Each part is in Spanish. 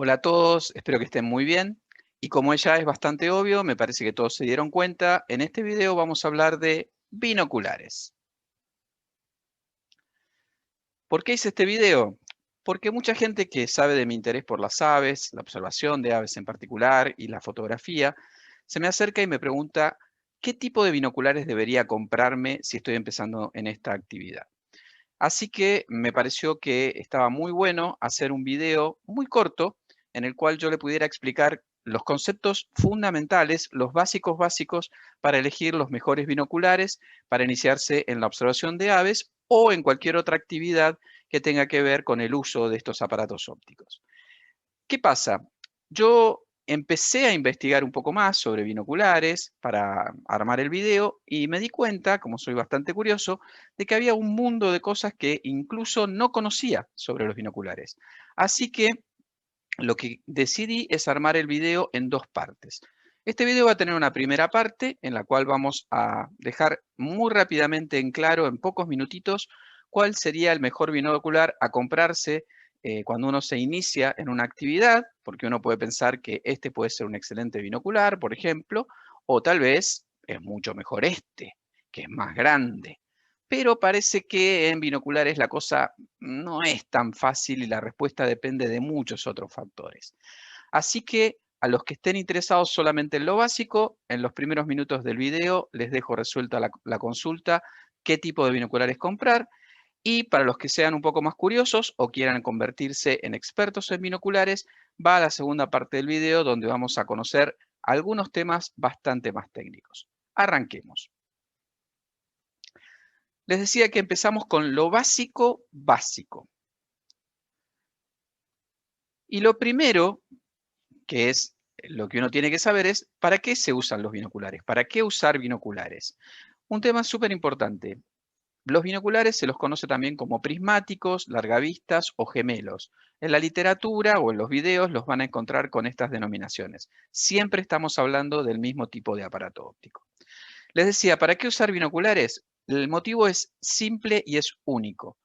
Hola a todos, espero que estén muy bien. Y como ya es bastante obvio, me parece que todos se dieron cuenta, en este video vamos a hablar de binoculares. ¿Por qué hice este video? Porque mucha gente que sabe de mi interés por las aves, la observación de aves en particular y la fotografía, se me acerca y me pregunta qué tipo de binoculares debería comprarme si estoy empezando en esta actividad. Así que me pareció que estaba muy bueno hacer un video muy corto en el cual yo le pudiera explicar los conceptos fundamentales, los básicos para elegir los mejores binoculares para iniciarse en la observación de aves o en cualquier otra actividad que tenga que ver con el uso de estos aparatos ópticos. ¿Qué pasa? Yo empecé a investigar un poco más sobre binoculares para armar el video y me di cuenta, como soy bastante curioso, de que había un mundo de cosas que incluso no conocía sobre los binoculares. Así que lo que decidí es armar el video en dos partes. Este video va a tener una primera parte en la cual vamos a dejar muy rápidamente en claro, en pocos minutitos, cuál sería el mejor binocular a comprarse cuando uno se inicia en una actividad, porque uno puede pensar que este puede ser un excelente binocular, por ejemplo, o tal vez es mucho mejor este, que es más grande. Pero parece que en binoculares la cosa no es tan fácil y la respuesta depende de muchos otros factores. Así que a los que estén interesados solamente en lo básico, en los primeros minutos del video les dejo resuelta la consulta, qué tipo de binoculares comprar. Y para los que sean un poco más curiosos o quieran convertirse en expertos en binoculares, va a la segunda parte del video donde vamos a conocer algunos temas bastante más técnicos. Arranquemos. Les decía que empezamos con lo básico. Y lo primero, que es lo que uno tiene que saber, es ¿para qué se usan los binoculares? ¿Para qué usar binoculares? Un tema súper importante. Los binoculares se los conoce también como prismáticos, largavistas o gemelos. En la literatura o en los videos los van a encontrar con estas denominaciones. Siempre estamos hablando del mismo tipo de aparato óptico. Les decía, ¿para qué usar binoculares? El motivo es simple y es único.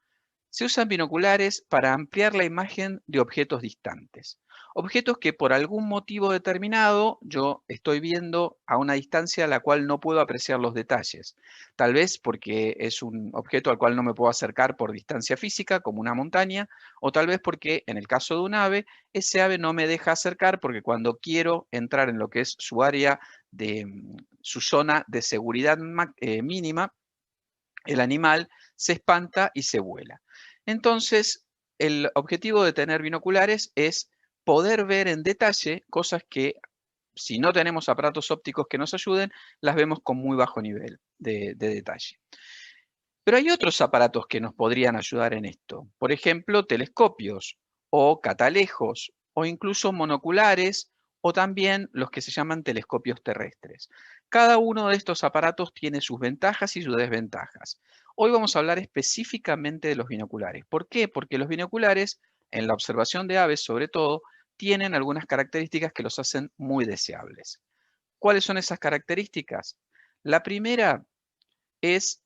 Se usan binoculares para ampliar la imagen de objetos distantes. Objetos que por algún motivo determinado yo estoy viendo a una distancia a la cual no puedo apreciar los detalles. Tal vez porque es un objeto al cual no me puedo acercar por distancia física, como una montaña, o tal vez porque en el caso de un ave, ese ave no me deja acercar porque cuando quiero entrar en lo que es su área de su zona de seguridad mínima, el animal se espanta y se vuela. Entonces, el objetivo de tener binoculares es poder ver en detalle cosas que, si no tenemos aparatos ópticos que nos ayuden, las vemos con muy bajo nivel de detalle. Pero hay otros aparatos que nos podrían ayudar en esto. Por ejemplo, telescopios o catalejos o incluso monoculares o también los que se llaman telescopios terrestres. Cada uno de estos aparatos tiene sus ventajas y sus desventajas. Hoy vamos a hablar específicamente de los binoculares. ¿Por qué? Porque los binoculares, en la observación de aves sobre todo, tienen algunas características que los hacen muy deseables. ¿Cuáles son esas características? La primera es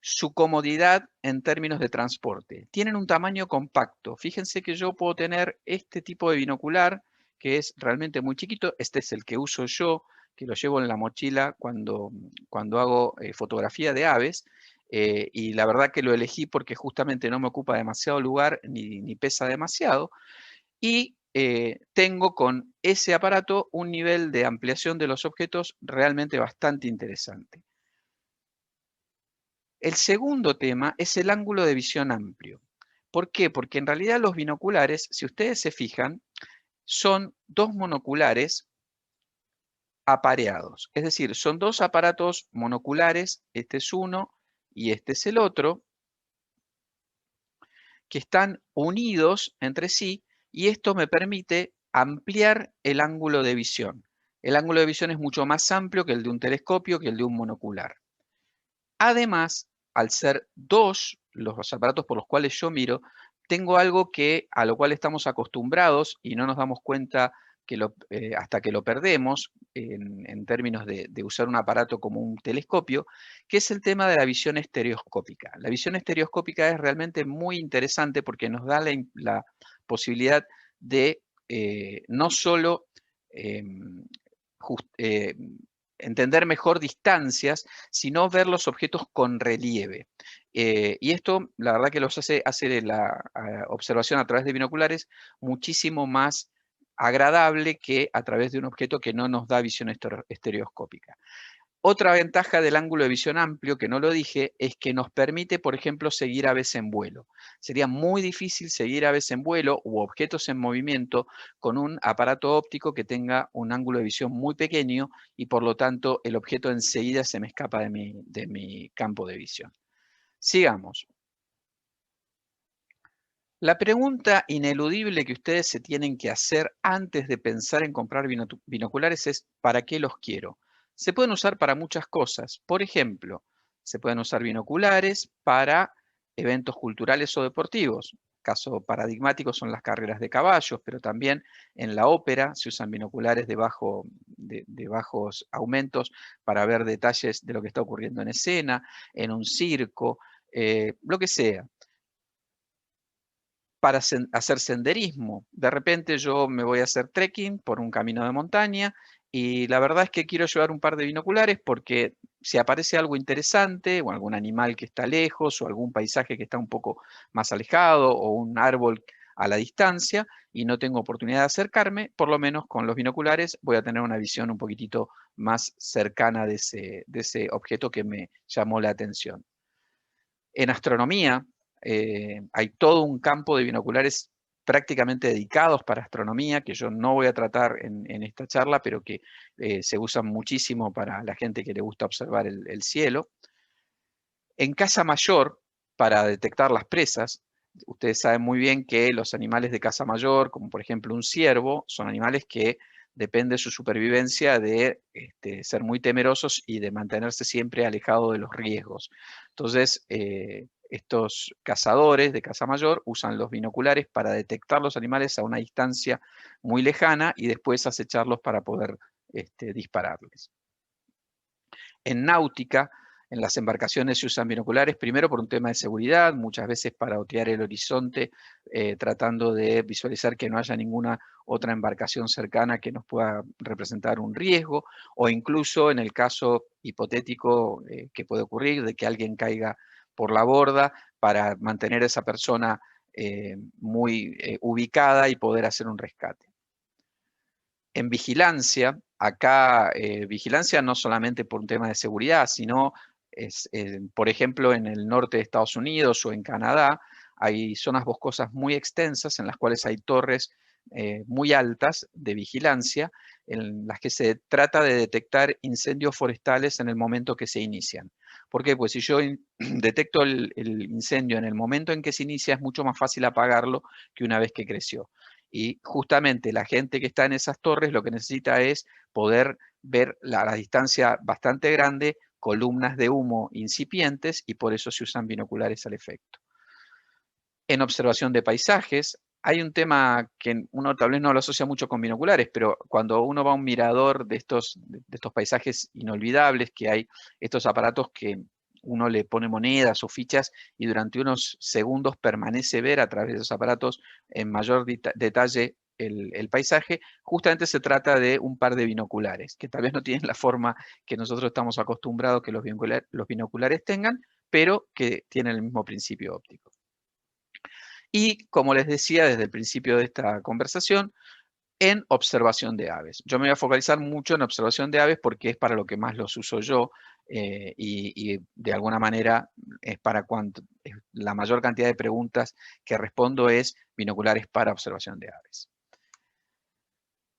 su comodidad en términos de transporte. Tienen un tamaño compacto. Fíjense que yo puedo tener este tipo de binocular que es realmente muy chiquito. Este es el que uso yo, que lo llevo en la mochila cuando hago fotografía de aves. Y la verdad que lo elegí porque justamente no me ocupa demasiado lugar ni pesa demasiado. Y tengo con ese aparato un nivel de ampliación de los objetos realmente bastante interesante. El segundo tema es el ángulo de visión amplio. ¿Por qué? Porque en realidad los binoculares, si ustedes se fijan, son dos monoculares apareados. Es decir, son dos aparatos monoculares, este es uno y este es el otro, que están unidos entre sí y esto me permite ampliar el ángulo de visión. El ángulo de visión es mucho más amplio que el de un telescopio, que el de un monocular. Además, al ser dos los aparatos por los cuales yo miro, tengo algo a lo cual estamos acostumbrados y no nos damos cuenta hasta que lo perdemos en términos de usar un aparato como un telescopio, que es el tema de la visión estereoscópica. La visión estereoscópica es realmente muy interesante porque nos da la posibilidad de no solo entender mejor distancias, sino ver los objetos con relieve. Y esto, la verdad que los hace la observación a través de binoculares muchísimo más agradable que a través de un objeto que no nos da visión estereoscópica. Otra ventaja del ángulo de visión amplio, que no lo dije, es que nos permite, por ejemplo, seguir aves en vuelo. Sería muy difícil seguir aves en vuelo u objetos en movimiento con un aparato óptico que tenga un ángulo de visión muy pequeño y por lo tanto el objeto enseguida se me escapa de mi campo de visión. Sigamos. La pregunta ineludible que ustedes se tienen que hacer antes de pensar en comprar binoculares es ¿para qué los quiero? Se pueden usar para muchas cosas. Por ejemplo, se pueden usar binoculares para eventos culturales o deportivos. Caso paradigmático son las carreras de caballos, pero también en la ópera se usan binoculares de bajos aumentos para ver detalles de lo que está ocurriendo en escena, en un circo, lo que sea. Para hacer senderismo. De repente yo me voy a hacer trekking por un camino de montaña y la verdad es que quiero llevar un par de binoculares porque si aparece algo interesante o algún animal que está lejos o algún paisaje que está un poco más alejado o un árbol a la distancia y no tengo oportunidad de acercarme, por lo menos con los binoculares voy a tener una visión un poquitito más cercana de ese objeto que me llamó la atención. En astronomía, hay todo un campo de binoculares prácticamente dedicados para astronomía, que yo no voy a tratar en esta charla, pero que se usan muchísimo para la gente que le gusta observar el cielo. En caza mayor, para detectar las presas, ustedes saben muy bien que los animales de caza mayor, como por ejemplo un ciervo, son animales que depende su supervivencia de ser muy temerosos y de mantenerse siempre alejados de los riesgos. Entonces, estos cazadores de caza mayor usan los binoculares para detectar los animales a una distancia muy lejana y después acecharlos para poder dispararles. En náutica, en las embarcaciones se usan binoculares, primero por un tema de seguridad, muchas veces para otear el horizonte, tratando de visualizar que no haya ninguna otra embarcación cercana que nos pueda representar un riesgo, o incluso en el caso hipotético que puede ocurrir de que alguien caiga por la borda para mantener a esa persona muy ubicada y poder hacer un rescate. En vigilancia, acá vigilancia no solamente por un tema de seguridad, sino, por ejemplo, en el norte de Estados Unidos o en Canadá, hay zonas boscosas muy extensas en las cuales hay torres muy altas de vigilancia, en las que se trata de detectar incendios forestales en el momento que se inician. ¿Por qué? Pues si yo detecto el incendio en el momento en que se inicia, es mucho más fácil apagarlo que una vez que creció. Y justamente la gente que está en esas torres lo que necesita es poder ver a la distancia bastante grande columnas de humo incipientes y por eso se usan binoculares al efecto. En observación de paisajes, hay un tema que uno tal vez no lo asocia mucho con binoculares, pero cuando uno va a un mirador de estos paisajes inolvidables, que hay estos aparatos que uno le pone monedas o fichas y durante unos segundos permanece ver a través de esos aparatos en mayor detalle el paisaje, justamente se trata de un par de binoculares, que tal vez no tienen la forma que nosotros estamos acostumbrados que los binoculares tengan, pero que tienen el mismo principio óptico. Y como les decía desde el principio de esta conversación, en observación de aves. Yo me voy a focalizar mucho en observación de aves porque es para lo que más los uso yo y de alguna manera es para cuando la mayor cantidad de preguntas que respondo es binoculares para observación de aves.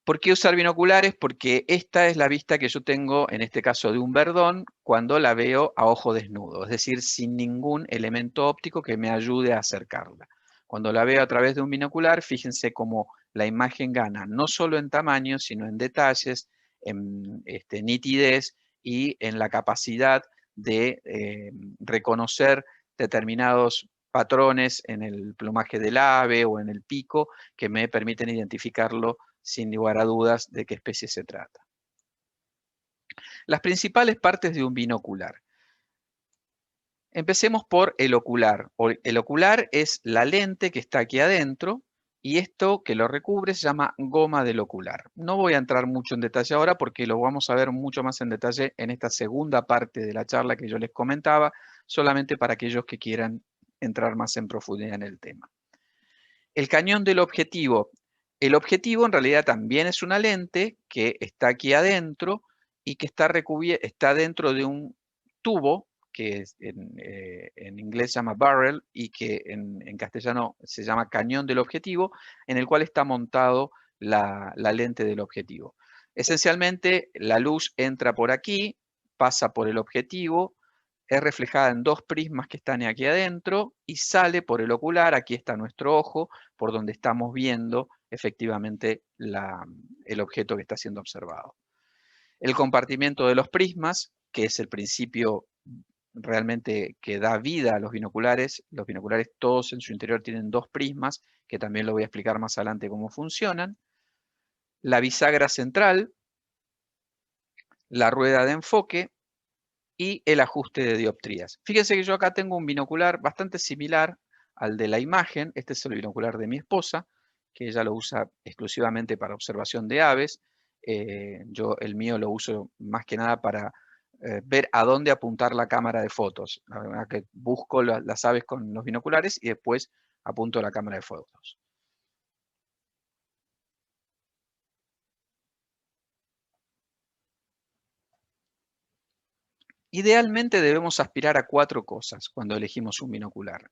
¿Por qué usar binoculares? Porque esta es la vista que yo tengo, en este caso de un verdón, cuando la veo a ojo desnudo, es decir, sin ningún elemento óptico que me ayude a acercarla. Cuando la veo a través de un binocular, fíjense cómo la imagen gana, no solo en tamaño, sino en detalles, en nitidez y en la capacidad de reconocer determinados patrones en el plumaje del ave o en el pico que me permiten identificarlo sin lugar a dudas de qué especie se trata. Las principales partes de un binocular. Empecemos por el ocular. El ocular es la lente que está aquí adentro y esto que lo recubre se llama goma del ocular. No voy a entrar mucho en detalle ahora porque lo vamos a ver mucho más en detalle en esta segunda parte de la charla que yo les comentaba, solamente para aquellos que quieran entrar más en profundidad en el tema. El cañón del objetivo. El objetivo en realidad también es una lente que está aquí adentro y que está dentro de un tubo que en inglés se llama barrel y que en castellano se llama cañón del objetivo, en el cual está montado la lente del objetivo. Esencialmente, la luz entra por aquí, pasa por el objetivo, es reflejada en dos prismas que están aquí adentro y sale por el ocular, aquí está nuestro ojo, por donde estamos viendo efectivamente el objeto que está siendo observado. El compartimiento de los prismas, que es el principio realmente que da vida a los binoculares todos en su interior tienen dos prismas, que también lo voy a explicar más adelante cómo funcionan. La bisagra central, la rueda de enfoque y el ajuste de dioptrías. Fíjense que yo acá tengo un binocular bastante similar al de la imagen. Este es el binocular de mi esposa, que ella lo usa exclusivamente para observación de aves. Yo el mío lo uso más que nada para ver a dónde apuntar la cámara de fotos. La verdad que busco las aves con los binoculares y después apunto la cámara de fotos. Idealmente debemos aspirar a 4 cosas cuando elegimos un binocular.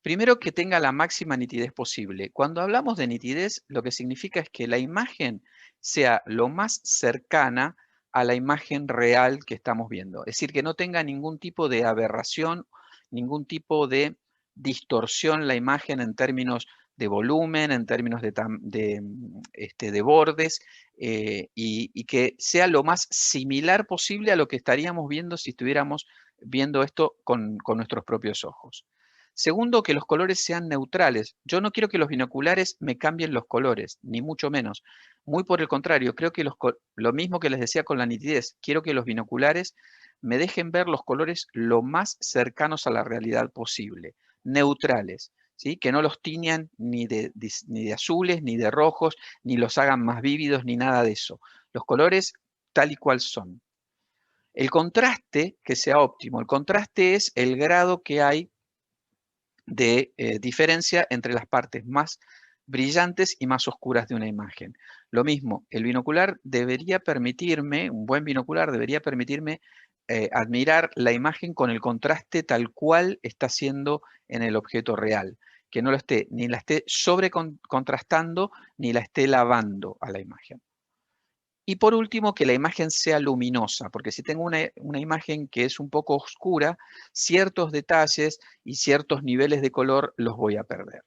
Primero, que tenga la máxima nitidez posible. Cuando hablamos de nitidez, lo que significa es que la imagen sea lo más cercana a la imagen real que estamos viendo. Es decir, que no tenga ningún tipo de aberración, ningún tipo de distorsión la imagen en términos de volumen, en términos de bordes, y que sea lo más similar posible a lo que estaríamos viendo si estuviéramos viendo esto con nuestros propios ojos. Segundo, que los colores sean neutrales. Yo no quiero que los binoculares me cambien los colores, ni mucho menos. Muy por el contrario, creo que lo mismo que les decía con la nitidez, quiero que los binoculares me dejen ver los colores lo más cercanos a la realidad posible, neutrales, ¿sí? Que no los tiñan ni de azules, ni de rojos, ni los hagan más vívidos, ni nada de eso. Los colores tal y cual son. El contraste que sea óptimo. El contraste es el grado que hay de diferencia entre las partes más brillantes y más oscuras de una imagen. Lo mismo, el binocular debería permitirme, un buen binocular debería permitirme admirar la imagen con el contraste tal cual está siendo en el objeto real, que no lo esté, ni la esté sobre contrastando, ni la esté lavando a la imagen. Y por último, que la imagen sea luminosa, porque si tengo una imagen que es un poco oscura, ciertos detalles y ciertos niveles de color los voy a perder.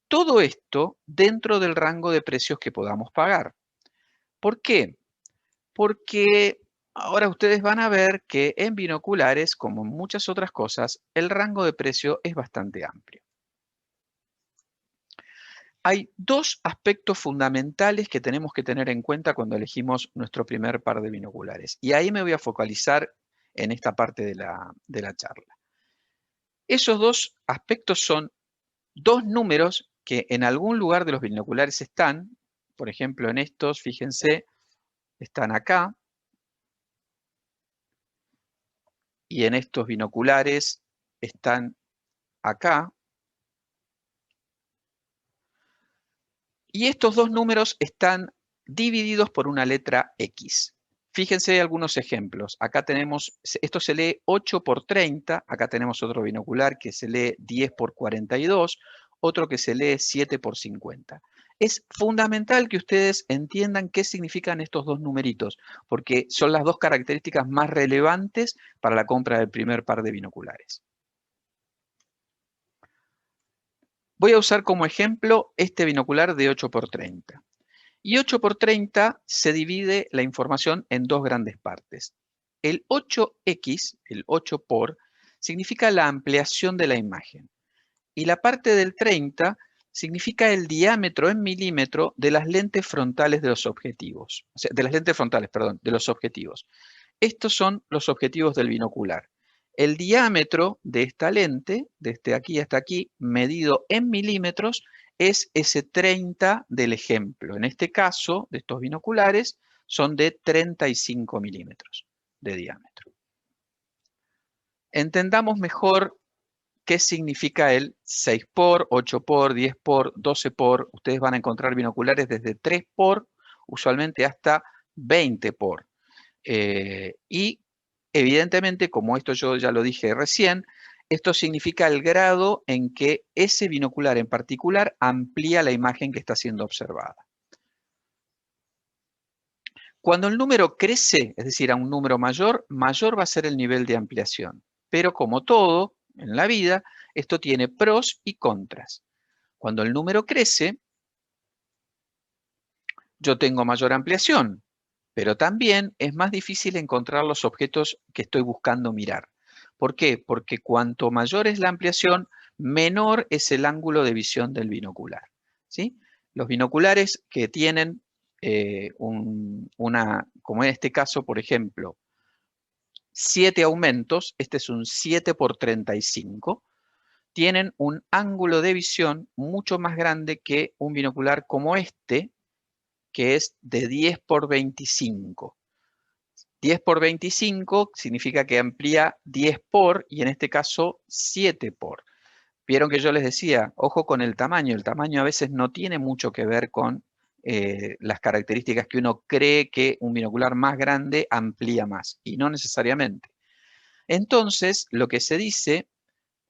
Todo esto dentro del rango de precios que podamos pagar. ¿Por qué? Porque ahora ustedes van a ver que en binoculares, como en muchas otras cosas, el rango de precio es bastante amplio. Hay dos aspectos fundamentales que tenemos que tener en cuenta cuando elegimos nuestro primer par de binoculares. Y ahí me voy a focalizar en esta parte de la charla. Esos dos aspectos son dos números que en algún lugar de los binoculares están. Por ejemplo, en estos, fíjense, están acá. Y en estos binoculares están acá. Y estos dos números están divididos por una letra X. Fíjense algunos ejemplos. Acá tenemos, esto se lee 8 por 30, acá tenemos otro binocular que se lee 10 por 42, otro que se lee 7 por 50. Es fundamental que ustedes entiendan qué significan estos dos numeritos, porque son las dos características más relevantes para la compra del primer par de binoculares. Voy a usar como ejemplo este binocular de 8 por 30. Y 8 por 30 se divide la información en dos grandes partes. El 8x, el 8 por, significa la ampliación de la imagen. Y la parte del 30 significa el diámetro en milímetro de las lentes frontales de los objetivos. O sea, de las lentes frontales, perdón, de los objetivos. Estos son los objetivos del binocular. El diámetro de esta lente, desde aquí hasta aquí, medido en milímetros, es ese 30 del ejemplo. En este caso, de estos binoculares, son de 35 milímetros de diámetro. Entendamos mejor qué significa el 6 por, 8 por, 10 por, 12 por. Ustedes van a encontrar binoculares desde 3 por, usualmente hasta 20 por. Y evidentemente, como esto yo ya lo dije recién, esto significa el grado en que ese binocular en particular amplía la imagen que está siendo observada. Cuando el número crece, es decir, a un número mayor, mayor va a ser el nivel de ampliación. Pero como todo en la vida, esto tiene pros y contras. Cuando el número crece, yo tengo mayor ampliación, pero también es más difícil encontrar los objetos que estoy buscando mirar. ¿Por qué? Porque cuanto mayor es la ampliación, menor es el ángulo de visión del binocular, ¿sí? Los binoculares que tienen como en este caso, por ejemplo, 7 aumentos, este es un 7 por 35, tienen un ángulo de visión mucho más grande que un binocular como este, que es de 10 por 25. 10 por 25 significa que amplía 10 por, y en este caso 7 por. Vieron que yo les decía, ojo con el tamaño a veces no tiene mucho que ver con las características que uno cree que un binocular más grande amplía más, y no necesariamente. Entonces, lo que se dice,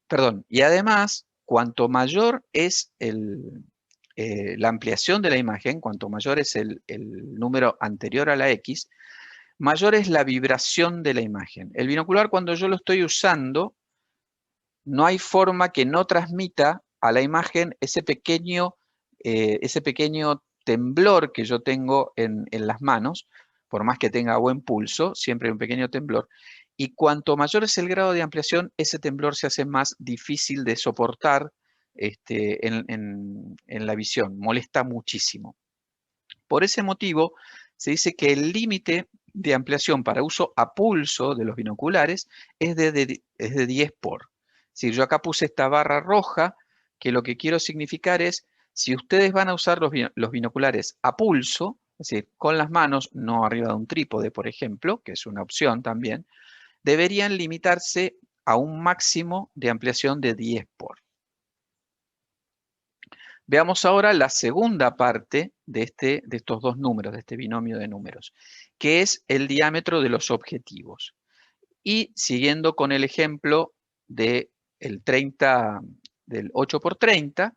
perdón, y además, cuanto mayor es la ampliación de la imagen, cuanto mayor es el número anterior a la X, mayor es la vibración de la imagen. El binocular, cuando yo lo estoy usando, no hay forma que no transmita a la imagen ese pequeño temblor que yo tengo en las manos, por más que tenga buen pulso, siempre hay un pequeño temblor. Y cuanto mayor es el grado de ampliación, ese temblor se hace más difícil de soportar en la visión, molesta muchísimo. Por ese motivo, se dice que el límite de ampliación para uso a pulso de los binoculares es de 10 por. Si yo acá puse esta barra roja, que lo que quiero significar es, si ustedes van a usar los binoculares a pulso, es decir, con las manos, no arriba de un trípode, por ejemplo, que es una opción también, deberían limitarse a un máximo de ampliación de 10 por. Veamos ahora la segunda parte de estos dos números, de este binomio de números, que es el diámetro de los objetivos. Y siguiendo con el ejemplo del 8 por 30,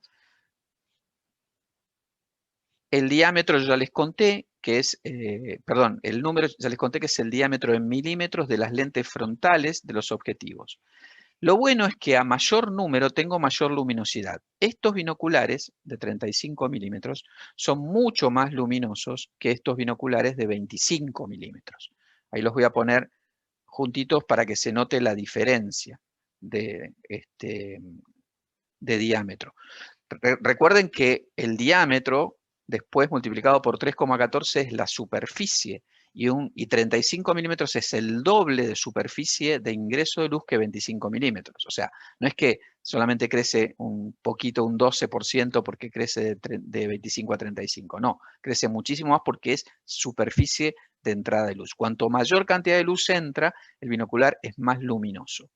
el diámetro ya les conté que es, el número ya les conté que es el diámetro en milímetros de las lentes frontales de los objetivos. Lo bueno es que a mayor número tengo mayor luminosidad. Estos binoculares de 35 milímetros son mucho más luminosos que estos binoculares de 25 milímetros. Ahí los voy a poner juntitos para que se note la diferencia de diámetro. Recuerden que el diámetro, después multiplicado por 3,14, es la superficie, y 35 milímetros es el doble de superficie de ingreso de luz que 25 milímetros. O sea, no es que solamente crece un poquito, un 12% porque crece de 25 a 35. No, crece muchísimo más porque es superficie de entrada de luz. Cuanto mayor cantidad de luz entra, el binocular es más luminoso.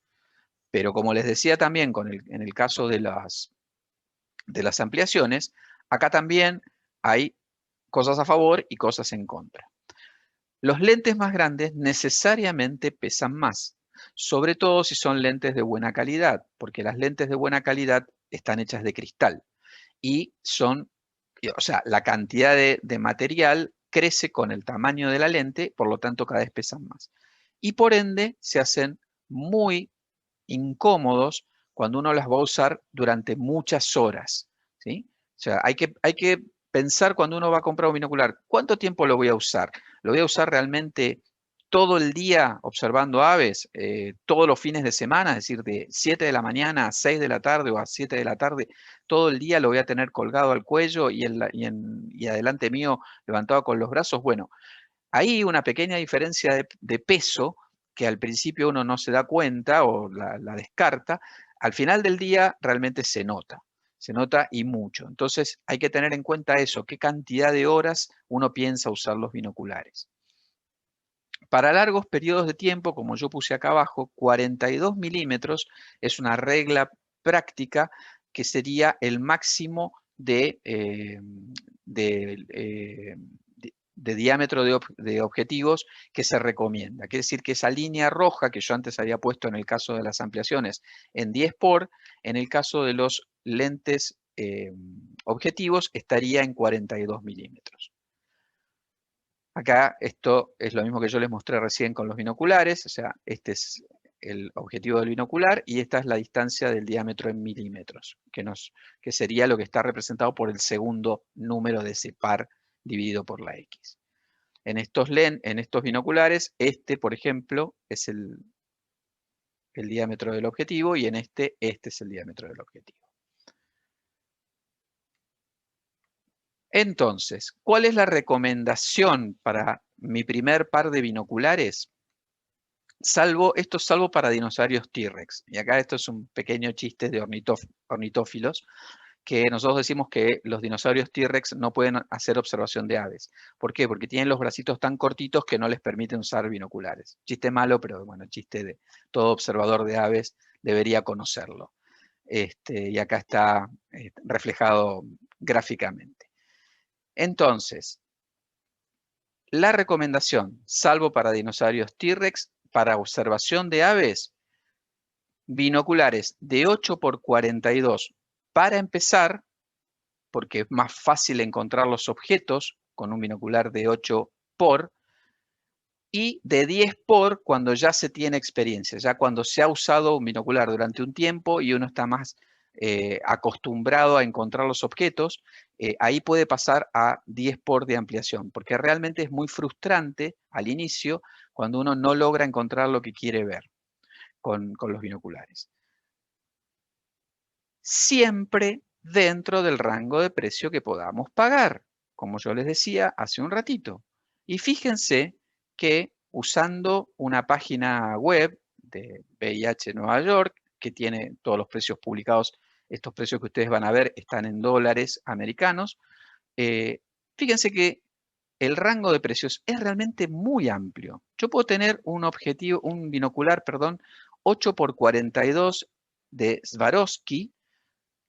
Pero como les decía también en el caso de las ampliaciones, acá también hay cosas a favor y cosas en contra. Los lentes más grandes necesariamente pesan más, sobre todo si son lentes de buena calidad, porque las lentes de buena calidad están hechas de cristal y o sea, la cantidad de material crece con el tamaño de la lente, por lo tanto cada vez pesan más. Y por ende se hacen muy incómodos cuando uno las va a usar durante muchas horas, ¿sí? O sea, hay que pensar cuando uno va a comprar un binocular, ¿cuánto tiempo lo voy a usar? ¿Lo voy a usar realmente todo el día observando aves, todos los fines de semana, es decir, de 7 de la mañana a 6 de la tarde o a 7 de la tarde, todo el día lo voy a tener colgado al cuello y adelante mío levantado con los brazos? Bueno, hay una pequeña diferencia de peso que al principio uno no se da cuenta o la descarta, al final del día realmente se nota, Se nota y mucho. Entonces hay que tener en cuenta eso, qué cantidad de horas uno piensa usar los binoculares. Para largos periodos de tiempo, como yo puse acá abajo, 42 milímetros es una regla práctica que sería el máximo de diámetro de objetivos que se recomienda. Quiere decir que esa línea roja que yo antes había puesto en el caso de las ampliaciones en 10 por, en el caso de los lentes objetivos estaría en 42 milímetros. Acá esto es lo mismo que yo les mostré recién con los binoculares, o sea, este es el objetivo del binocular y esta es la distancia del diámetro en milímetros, que sería lo que está representado por el segundo número de ese par dividido por la X. En estos binoculares, este, por ejemplo, es el diámetro del objetivo y en este es el diámetro del objetivo. Entonces, ¿cuál es la recomendación para mi primer par de binoculares? Esto es salvo para dinosaurios T-Rex. Y acá esto es un pequeño chiste de ornitófilos, que nosotros decimos que los dinosaurios T-Rex no pueden hacer observación de aves. ¿Por qué? Porque tienen los bracitos tan cortitos que no les permiten usar binoculares. Chiste malo, pero bueno, chiste de todo observador de aves debería conocerlo. Y acá está reflejado gráficamente. Entonces, la recomendación, salvo para dinosaurios T-Rex, para observación de aves, binoculares de 8 por 42 para empezar, porque es más fácil encontrar los objetos con un binocular de 8 por, y de 10 por cuando ya se tiene experiencia, ya cuando se ha usado un binocular durante un tiempo y uno está más acostumbrado a encontrar los objetos, ahí puede pasar a 10 por de ampliación, porque realmente es muy frustrante al inicio cuando uno no logra encontrar lo que quiere ver con los binoculares. Siempre dentro del rango de precio que podamos pagar, como yo les decía hace un ratito. Y fíjense que usando una página web de VIH Nueva York, que tiene todos los precios publicados, estos precios que ustedes van a ver están en dólares americanos, fíjense que el rango de precios es realmente muy amplio. Yo puedo tener un binocular, 8 por 42 de Swarovski,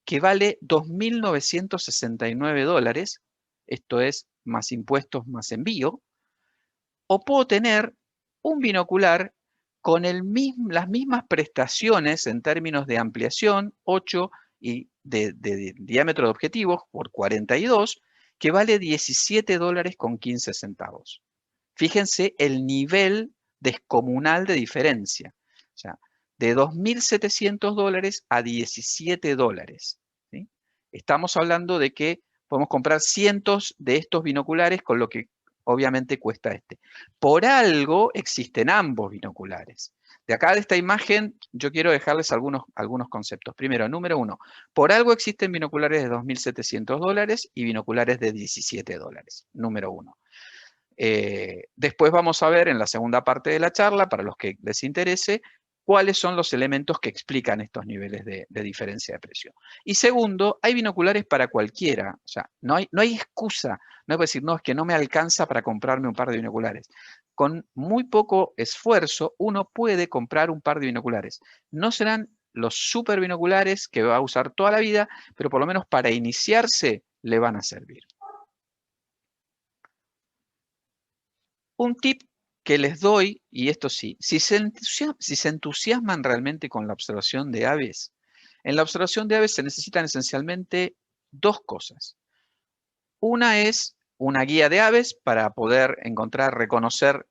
que vale $2.969, esto es más impuestos más envío, o puedo tener un binocular con las mismas prestaciones en términos de ampliación, 8 y de diámetro de objetivos por 42, que vale $17.15. Fíjense el nivel descomunal de diferencia. O sea, de $2.700 a $17. ¿Sí? Estamos hablando de que podemos comprar cientos de estos binoculares con lo que obviamente cuesta este. Por algo existen ambos binoculares. De acá de esta imagen yo quiero dejarles algunos conceptos. Primero, número uno, por algo existen binoculares de $2.700 y binoculares de $17. Número uno. Después vamos a ver en la segunda parte de la charla, para los que les interese, cuáles son los elementos que explican estos niveles de diferencia de precio. Y segundo, hay binoculares para cualquiera. O sea, no hay excusa. No es decir, no, es que no me alcanza para comprarme un par de binoculares. Con muy poco esfuerzo, uno puede comprar un par de binoculares. No serán los super binoculares que va a usar toda la vida, pero por lo menos para iniciarse le van a servir. Un tip que les doy, y esto sí, si se entusiasman realmente con la observación de aves, en la observación de aves se necesitan esencialmente dos cosas. Una es una guía de aves para poder encontrar, reconocer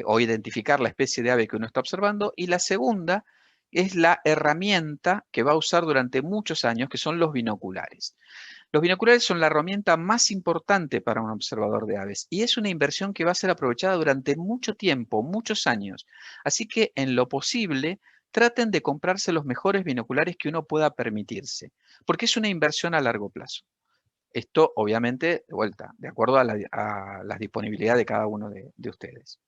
o identificar la especie de ave que uno está observando, y la segunda es la herramienta que va a usar durante muchos años, que son los binoculares. Los binoculares son la herramienta más importante para un observador de aves y es una inversión que va a ser aprovechada durante mucho tiempo, muchos años. Así que en lo posible traten de comprarse los mejores binoculares que uno pueda permitirse, porque es una inversión a largo plazo. Esto obviamente, de vuelta, de acuerdo a la disponibilidad de cada uno de ustedes.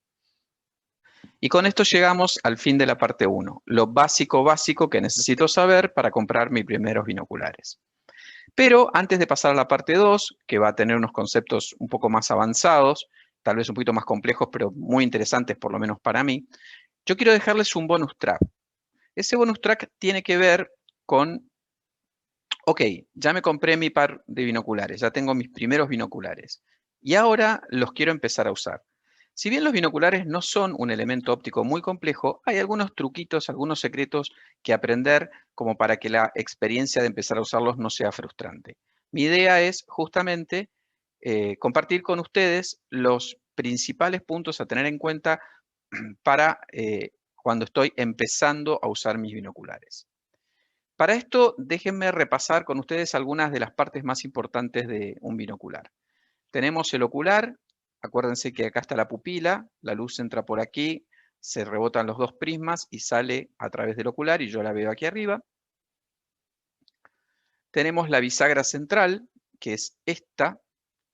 Y con esto llegamos al fin de la parte 1, lo básico que necesito saber para comprar mis primeros binoculares. Pero antes de pasar a la parte 2, que va a tener unos conceptos un poco más avanzados, tal vez un poquito más complejos, pero muy interesantes por lo menos para mí, yo quiero dejarles un bonus track. Ese bonus track tiene que ver con, ok, ya me compré mi par de binoculares, ya tengo mis primeros binoculares y ahora los quiero empezar a usar. Si bien los binoculares no son un elemento óptico muy complejo, hay algunos truquitos, algunos secretos que aprender como para que la experiencia de empezar a usarlos no sea frustrante. Mi idea es justamente compartir con ustedes los principales puntos a tener en cuenta para cuando estoy empezando a usar mis binoculares. Para esto, déjenme repasar con ustedes algunas de las partes más importantes de un binocular. Tenemos el ocular, acuérdense que acá está la pupila, la luz entra por aquí, se rebotan los dos prismas y sale a través del ocular y yo la veo aquí arriba. Tenemos la bisagra central, que es esta,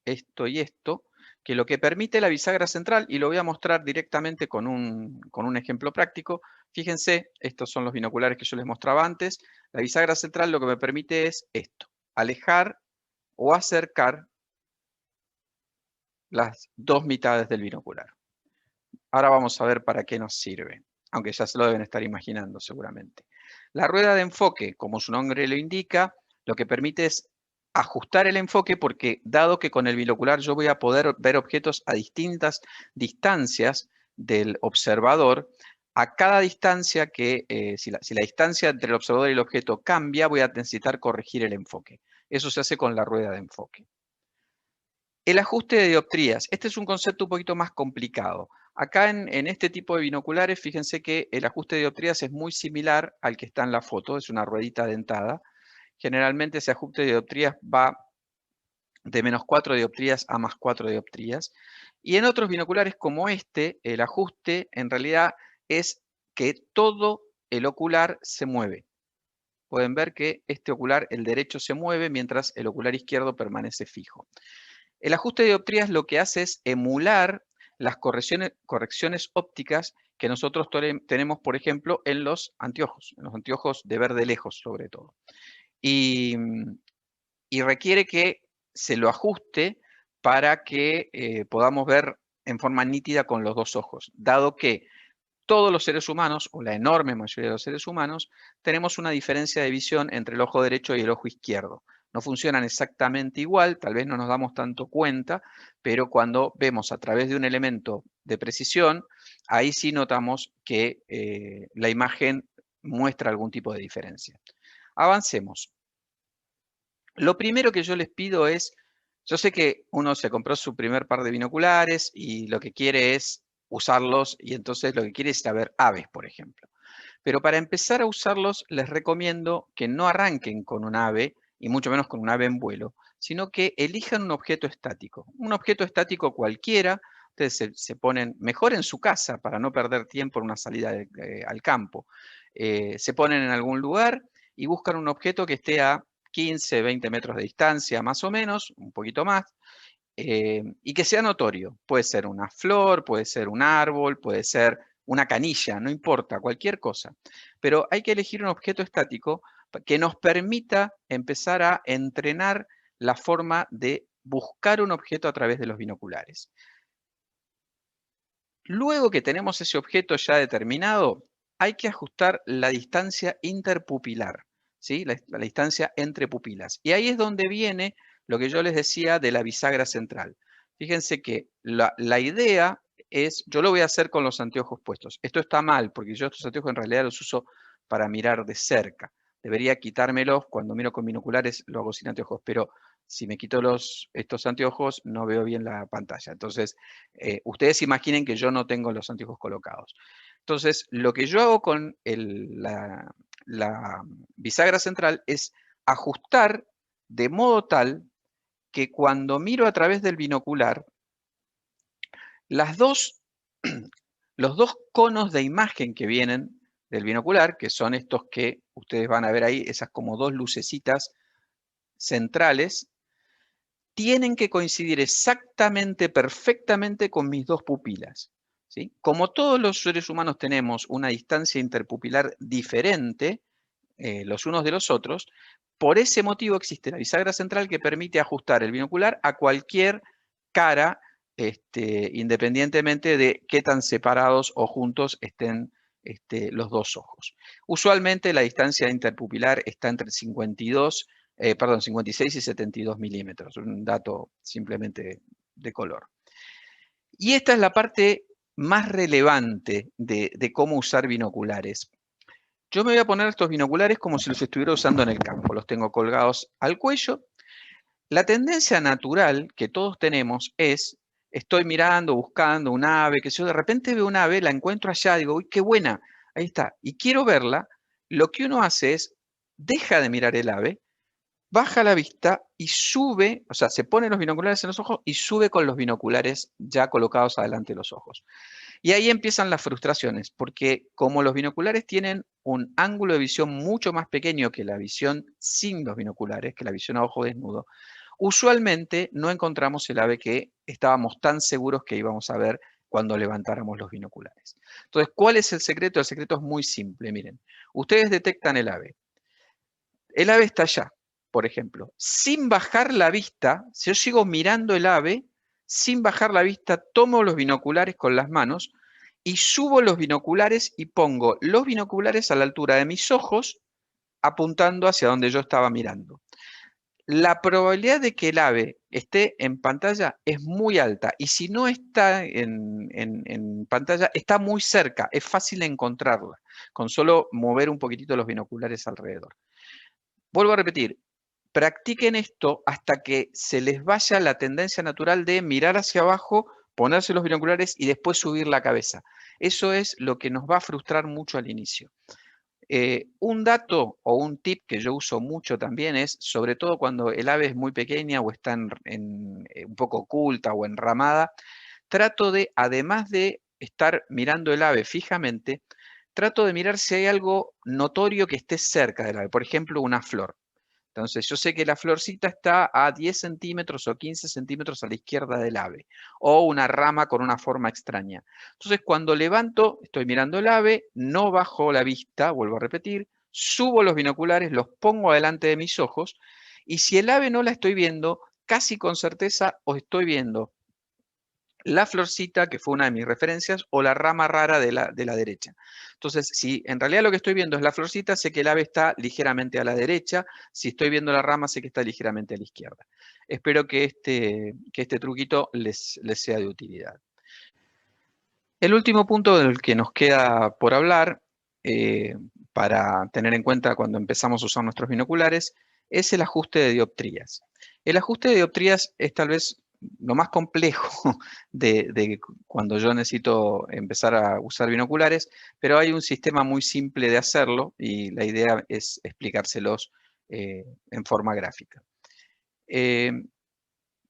esto y esto, que lo que permite la bisagra central, y lo voy a mostrar directamente con un ejemplo práctico. Fíjense, estos son los binoculares que yo les mostraba antes. La bisagra central lo que me permite es esto, alejar o acercar las dos mitades del binocular. Ahora vamos a ver para qué nos sirve, aunque ya se lo deben estar imaginando seguramente. La rueda de enfoque, como su nombre lo indica, lo que permite es ajustar el enfoque porque dado que con el binocular yo voy a poder ver objetos a distintas distancias del observador, a cada distancia que, si la distancia entre el observador y el objeto cambia, voy a necesitar corregir el enfoque. Eso se hace con la rueda de enfoque. El ajuste de dioptrías. Este es un concepto un poquito más complicado. Acá en este tipo de binoculares, fíjense que el ajuste de dioptrías es muy similar al que está en la foto, es una ruedita dentada. Generalmente ese ajuste de dioptrías va de -4 dioptrías a +4 dioptrías. Y en otros binoculares como este, el ajuste en realidad es que todo el ocular se mueve. Pueden ver que este ocular, el derecho, se mueve mientras el ocular izquierdo permanece fijo. El ajuste de dioptrías lo que hace es emular las correcciones ópticas que nosotros tenemos, por ejemplo, en los anteojos de ver de lejos sobre todo. Y requiere que se lo ajuste para que podamos ver en forma nítida con los dos ojos, dado que todos los seres humanos, o la enorme mayoría de los seres humanos, tenemos una diferencia de visión entre el ojo derecho y el ojo izquierdo. No funcionan exactamente igual, tal vez no nos damos tanto cuenta, pero cuando vemos a través de un elemento de precisión, ahí sí notamos que la imagen muestra algún tipo de diferencia. Avancemos. Lo primero que yo les pido es, yo sé que uno se compró su primer par de binoculares y lo que quiere es usarlos y entonces lo que quiere es ver aves, por ejemplo. Pero para empezar a usarlos les recomiendo que no arranquen con un ave y mucho menos con un ave en vuelo, sino que elijan un objeto estático. Un objeto estático cualquiera, ustedes se ponen mejor en su casa para no perder tiempo en una salida al campo. Se ponen en algún lugar y buscan un objeto que esté a 15, 20 metros de distancia más o menos, un poquito más, y que sea notorio. Puede ser una flor, puede ser un árbol, puede ser una canilla, no importa, cualquier cosa. Pero hay que elegir un objeto estático que nos permita empezar a entrenar la forma de buscar un objeto a través de los binoculares. Luego que tenemos ese objeto ya determinado, hay que ajustar la distancia interpupilar, ¿sí? La distancia entre pupilas. Y ahí es donde viene lo que yo les decía de la bisagra central. Fíjense que la idea es, yo lo voy a hacer con los anteojos puestos. Esto está mal, porque yo estos anteojos en realidad los uso para mirar de cerca. Debería quitármelos cuando miro con binoculares, lo hago sin anteojos, pero si me quito estos anteojos no veo bien la pantalla. Entonces, ustedes imaginen que yo no tengo los anteojos colocados. Entonces, lo que yo hago con la bisagra central es ajustar de modo tal que cuando miro a través del binocular, los dos conos de imagen que vienen del binocular, que son estos que ustedes van a ver ahí, esas como dos lucecitas centrales, tienen que coincidir exactamente, perfectamente con mis dos pupilas, ¿sí? Como todos los seres humanos tenemos una distancia interpupilar diferente, los unos de los otros. Por ese motivo existe la bisagra central que permite ajustar el binocular a cualquier cara, independientemente de qué tan separados o juntos estén los dos ojos. Usualmente la distancia interpupilar está entre 56 y 72 milímetros, un dato simplemente de color. Y esta es la parte más relevante de cómo usar binoculares. Yo me voy a poner estos binoculares como si los estuviera usando en el campo. Los tengo colgados al cuello. La tendencia natural que todos tenemos es, estoy mirando, buscando un ave, que yo de repente veo un ave, la encuentro allá, digo, uy, qué buena, ahí está, y quiero verla. Lo que uno hace es, deja de mirar el ave, baja la vista y sube, o sea, se pone los binoculares en los ojos y sube con los binoculares ya colocados adelante de los ojos. Y ahí empiezan las frustraciones, porque como los binoculares tienen un ángulo de visión mucho más pequeño que la visión sin los binoculares, que la visión a ojo desnudo, usualmente no encontramos el ave que estábamos tan seguros que íbamos a ver cuando levantáramos los binoculares. Entonces, ¿cuál es el secreto? El secreto es muy simple, miren. Ustedes detectan el ave. El ave está allá, por ejemplo. Sin bajar la vista, si yo sigo mirando el ave, sin bajar la vista, tomo los binoculares con las manos y subo los binoculares y pongo los binoculares a la altura de mis ojos, apuntando hacia donde yo estaba mirando. La probabilidad de que el ave esté en pantalla es muy alta y si no está en pantalla, está muy cerca, es fácil encontrarla, con solo mover un poquitito los binoculares alrededor. Vuelvo a repetir, practiquen esto hasta que se les vaya la tendencia natural de mirar hacia abajo, ponerse los binoculares y después subir la cabeza. Eso es lo que nos va a frustrar mucho al inicio. Un dato o un tip que yo uso mucho también es, sobre todo cuando el ave es muy pequeña o está un poco oculta o enramada, trato de, además de estar mirando el ave fijamente, trato de mirar si hay algo notorio que esté cerca del ave. Por ejemplo, una flor. Entonces, yo sé que la florcita está a 10 centímetros o 15 centímetros a la izquierda del ave, o una rama con una forma extraña. Entonces, cuando levanto, estoy mirando el ave, no bajo la vista, vuelvo a repetir, subo los binoculares, los pongo adelante de mis ojos, y si el ave no la estoy viendo, casi con certeza os estoy viendo la florcita, que fue una de mis referencias, o la rama rara de la derecha. Entonces, si en realidad lo que estoy viendo es la florcita, sé que el ave está ligeramente a la derecha. Si estoy viendo la rama, sé que está ligeramente a la izquierda. Espero que este truquito les sea de utilidad. El último punto del que nos queda por hablar, para tener en cuenta cuando empezamos a usar nuestros binoculares, es el ajuste de dioptrías. El ajuste de dioptrías es tal vez lo más complejo de cuando yo necesito empezar a usar binoculares, pero hay un sistema muy simple de hacerlo y la idea es explicárselos en forma gráfica.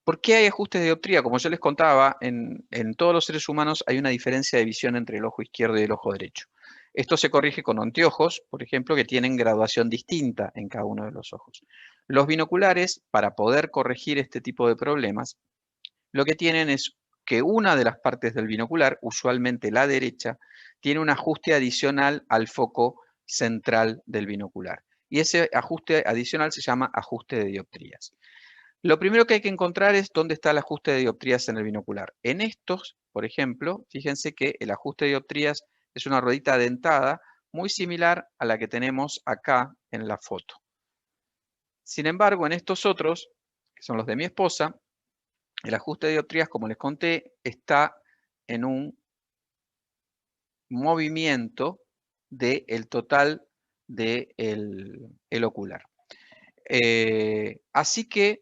¿Por qué hay ajustes de dioptría? Como yo les contaba, en todos los seres humanos hay una diferencia de visión entre el ojo izquierdo y el ojo derecho. Esto se corrige con anteojos, por ejemplo, que tienen graduación distinta en cada uno de los ojos. Los binoculares, para poder corregir este tipo de problemas, lo que tienen es que una de las partes del binocular, usualmente la derecha, tiene un ajuste adicional al foco central del binocular. Y ese ajuste adicional se llama ajuste de dioptrías. Lo primero que hay que encontrar es dónde está el ajuste de dioptrías en el binocular. En estos, por ejemplo, fíjense que el ajuste de dioptrías es una ruedita dentada muy similar a la que tenemos acá en la foto. Sin embargo, en estos otros, que son los de mi esposa, el ajuste de dioptrías, como les conté, está en un movimiento del total del ocular. Así que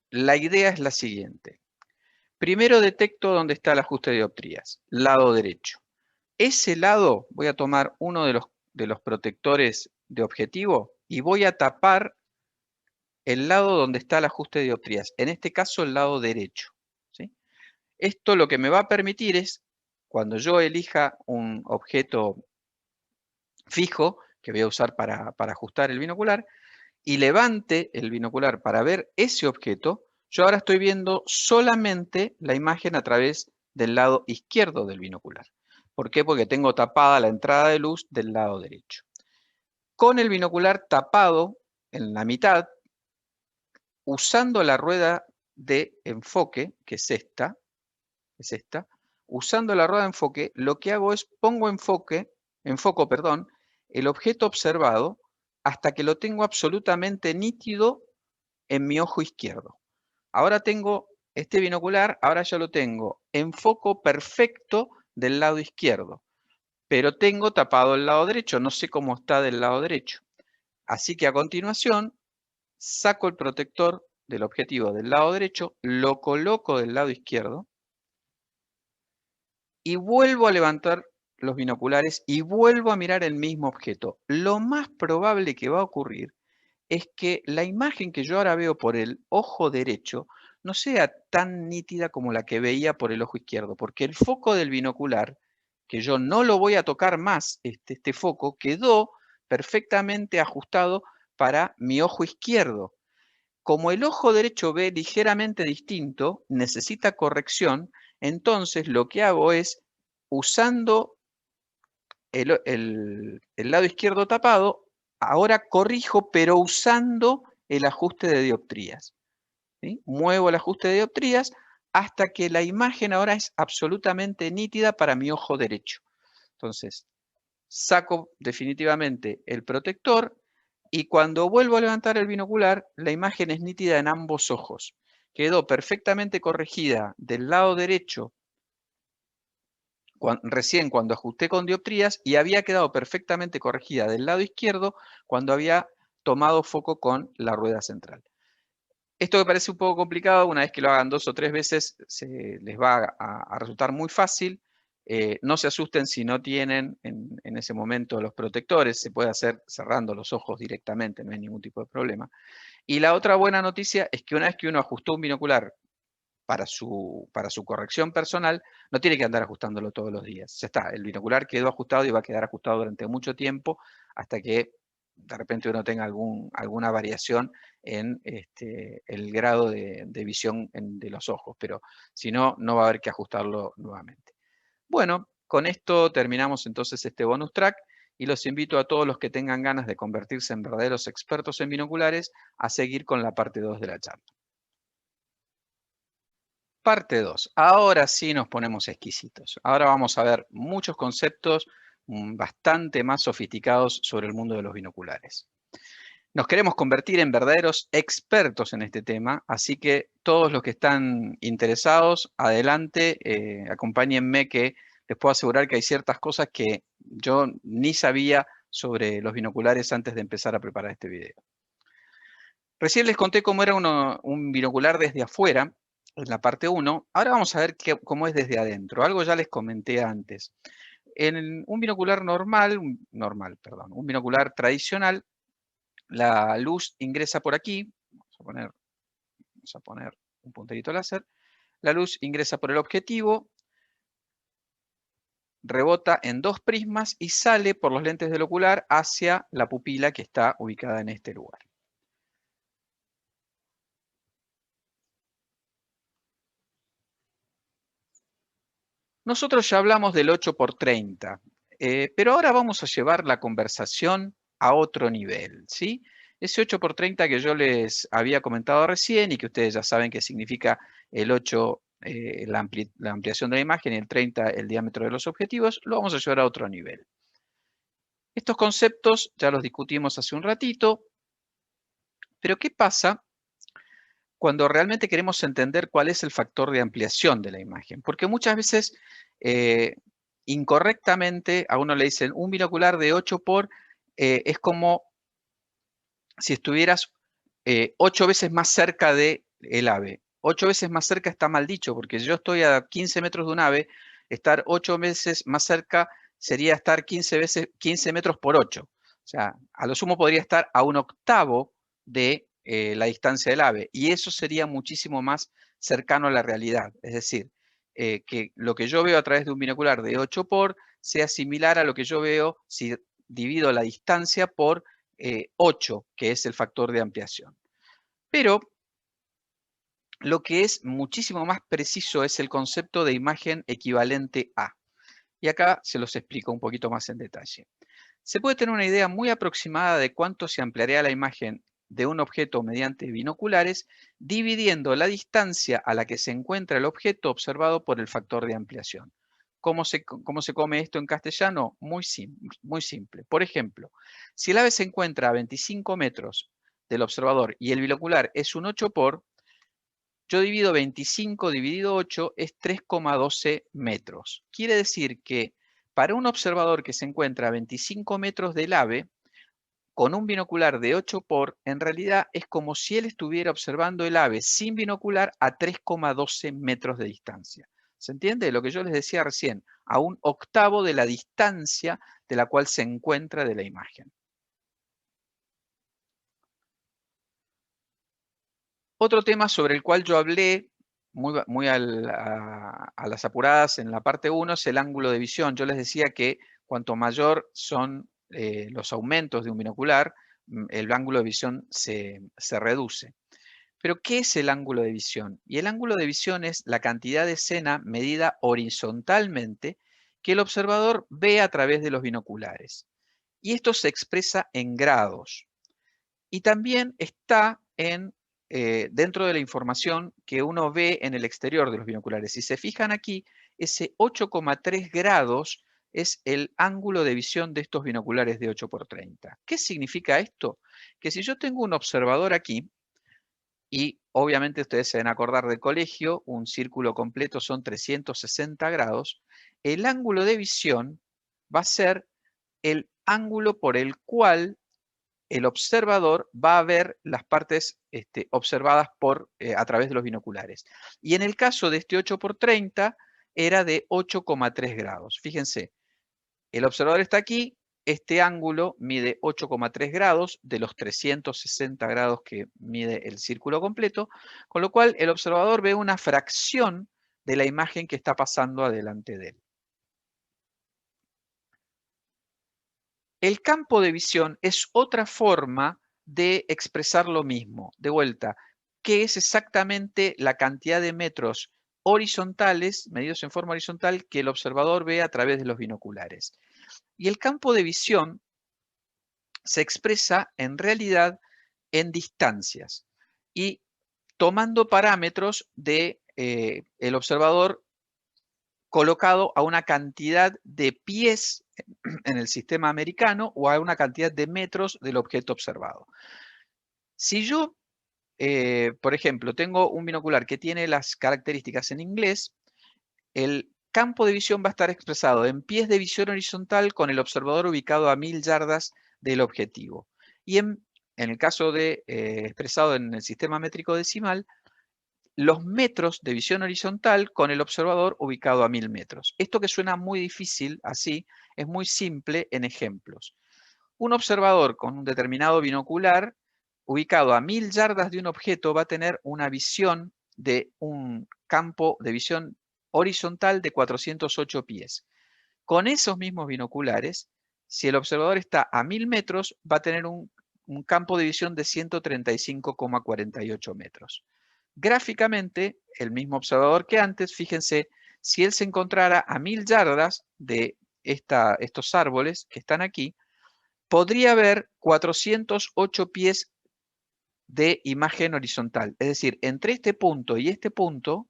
la idea es la siguiente. Primero detecto dónde está el ajuste de dioptrías, lado derecho. Ese lado voy a tomar uno de los protectores de objetivo y voy a tapar el lado donde está el ajuste de dioptrías, en este caso el lado derecho. ¿Sí? Esto lo que me va a permitir es, cuando yo elija un objeto fijo, que voy a usar para ajustar el binocular, y levante el binocular para ver ese objeto, yo ahora estoy viendo solamente la imagen a través del lado izquierdo del binocular. ¿Por qué? Porque tengo tapada la entrada de luz del lado derecho. con el binocular tapado en la mitad, usando la rueda de enfoque, que es esta, usando la rueda de enfoque, lo que hago es enfoco, perdón, el objeto observado hasta que lo tengo absolutamente nítido en mi ojo izquierdo. Ahora tengo este binocular, ahora ya lo tengo en foco perfecto del lado izquierdo, pero tengo tapado el lado derecho, no sé cómo está del lado derecho. Así que a continuación saco el protector del objetivo del lado derecho, lo coloco del lado izquierdo y vuelvo a levantar los binoculares y vuelvo a mirar el mismo objeto. Lo más probable que va a ocurrir es que la imagen que yo ahora veo por el ojo derecho no sea tan nítida como la que veía por el ojo izquierdo, porque el foco del binocular, que yo no lo voy a tocar más, este foco, quedó perfectamente ajustado para mi ojo izquierdo. Como el ojo derecho ve ligeramente distinto, necesita corrección, entonces lo que hago es, usando el lado izquierdo tapado, ahora corrijo, pero usando el ajuste de dioptrías, ¿sí? Muevo el ajuste de dioptrías hasta que la imagen ahora es absolutamente nítida para mi ojo derecho. Entonces, saco definitivamente el protector y cuando vuelvo a levantar el binocular, la imagen es nítida en ambos ojos. Quedó perfectamente corregida del lado derecho recién cuando ajusté con dioptrías y había quedado perfectamente corregida del lado izquierdo cuando había tomado foco con la rueda central. Esto que parece un poco complicado, una vez que lo hagan 2 o 3 veces, les va a resultar muy fácil. No se asusten si no tienen en ese momento los protectores, se puede hacer cerrando los ojos directamente, no hay ningún tipo de problema. Y la otra buena noticia es que una vez que uno ajustó un binocular para su corrección personal, no tiene que andar ajustándolo todos los días. Ya está, el binocular quedó ajustado y va a quedar ajustado durante mucho tiempo hasta que de repente uno tenga alguna variación en el grado de visión de los ojos, pero si no, no va a haber que ajustarlo nuevamente. Bueno, con esto terminamos entonces este bonus track y los invito a todos los que tengan ganas de convertirse en verdaderos expertos en binoculares a seguir con la parte 2 de la charla. Parte 2. Ahora sí nos ponemos exquisitos. Ahora vamos a ver muchos conceptos bastante más sofisticados sobre el mundo de los binoculares. Nos queremos convertir en verdaderos expertos en este tema, así que todos los que están interesados, adelante, acompáñenme que les puedo asegurar que hay ciertas cosas que yo ni sabía sobre los binoculares antes de empezar a preparar este video. Recién les conté cómo era un binocular desde afuera, en la parte 1. Ahora vamos a ver cómo es desde adentro. Algo ya les comenté antes. En un binocular un binocular tradicional, la luz ingresa por aquí. Vamos a poner un punterito láser. La luz ingresa por el objetivo, rebota en 2 prismas y sale por los lentes del ocular hacia la pupila que está ubicada en este lugar. Nosotros ya hablamos del 8×30, pero ahora vamos a llevar la conversación a otro nivel, ¿sí? Ese 8×30 que yo les había comentado recién y que ustedes ya saben que significa el 8, la ampliación de la imagen y el 30 el diámetro de los objetivos, lo vamos a llevar a otro nivel. Estos conceptos ya los discutimos hace un ratito, pero ¿qué pasa cuando realmente queremos entender cuál es el factor de ampliación de la imagen? Porque muchas veces, incorrectamente, a uno le dicen un binocular de 8 por, es como si estuvieras 8 veces más cerca del ave. 8 veces más cerca está mal dicho, porque si yo estoy a 15 metros de un ave, estar 8 veces más cerca sería estar 15 metros por 8. O sea, a lo sumo podría estar a 1/8 de la distancia del ave, y eso sería muchísimo más cercano a la realidad. Es decir, que lo que yo veo a través de un binocular de 8 por sea similar a lo que yo veo si divido la distancia por 8, que es el factor de ampliación. Pero lo que es muchísimo más preciso es el concepto de imagen equivalente a. Y acá se los explico un poquito más en detalle. se puede tener una idea muy aproximada de cuánto se ampliaría la imagen de un objeto mediante binoculares, dividiendo la distancia a la que se encuentra el objeto observado por el factor de ampliación. ¿Cómo se come esto en castellano? Muy simple. Por ejemplo, si el ave se encuentra a 25 metros del observador y el binocular es un 8 por, yo divido 25 dividido 8 es 3,12 metros. Quiere decir que para un observador que se encuentra a 25 metros del ave, con un binocular de 8 por, en realidad es como si él estuviera observando el ave sin binocular a 3,12 metros de distancia. ¿Se entiende? Lo que yo les decía recién, a un octavo de la distancia de la cual se encuentra de la imagen. Otro tema sobre el cual yo hablé muy a las apuradas en la parte 1 es el ángulo de visión. Yo les decía que cuanto mayor son los aumentos de un binocular, el ángulo de visión se reduce. Pero, ¿qué es el ángulo de visión? Y el ángulo de visión es la cantidad de escena medida horizontalmente que el observador ve a través de los binoculares. Y esto se expresa en grados. Y también está dentro de la información que uno ve en el exterior de los binoculares. Si se fijan aquí, ese 8,3 grados es el ángulo de visión de estos binoculares de 8 por 30. ¿Qué significa esto? Que si yo tengo un observador aquí, y obviamente ustedes se deben acordar del colegio, un círculo completo son 360 grados, el ángulo de visión va a ser el ángulo por el cual el observador va a ver las partes observadas a través de los binoculares. Y en el caso de este 8 por 30 era de 8,3 grados. Fíjense, el observador está aquí, este ángulo mide 8,3 grados de los 360 grados que mide el círculo completo, con lo cual el observador ve una fracción de la imagen que está pasando adelante de él. El campo de visión es otra forma de expresar lo mismo. De vuelta, ¿qué es exactamente la cantidad de metros horizontales, medidos en forma horizontal, que el observador ve a través de los binoculares? Y el campo de visión se expresa en realidad en distancias y tomando parámetros de el observador colocado a una cantidad de pies en el sistema americano o a una cantidad de metros del objeto observado. Si yo, por ejemplo, tengo un binocular que tiene las características en inglés, el campo de visión va a estar expresado en pies de visión horizontal con el observador ubicado a 1000 yardas del objetivo. Y en el caso de expresado en el sistema métrico decimal, los metros de visión horizontal con el observador ubicado a 1000 metros. Esto que suena muy difícil así, es muy simple en ejemplos. Un observador con un determinado binocular ubicado a 1000 yardas de un objeto va a tener una visión de un campo de visión horizontal de 408 pies. Con esos mismos binoculares, si el observador está a 1000 metros, va a tener un campo de visión de 135,48 metros. Gráficamente, el mismo observador que antes, fíjense, si él se encontrara a 1000 yardas de estos árboles que están aquí, podría ver 408 pies de imagen horizontal. Es decir, entre este punto y este punto,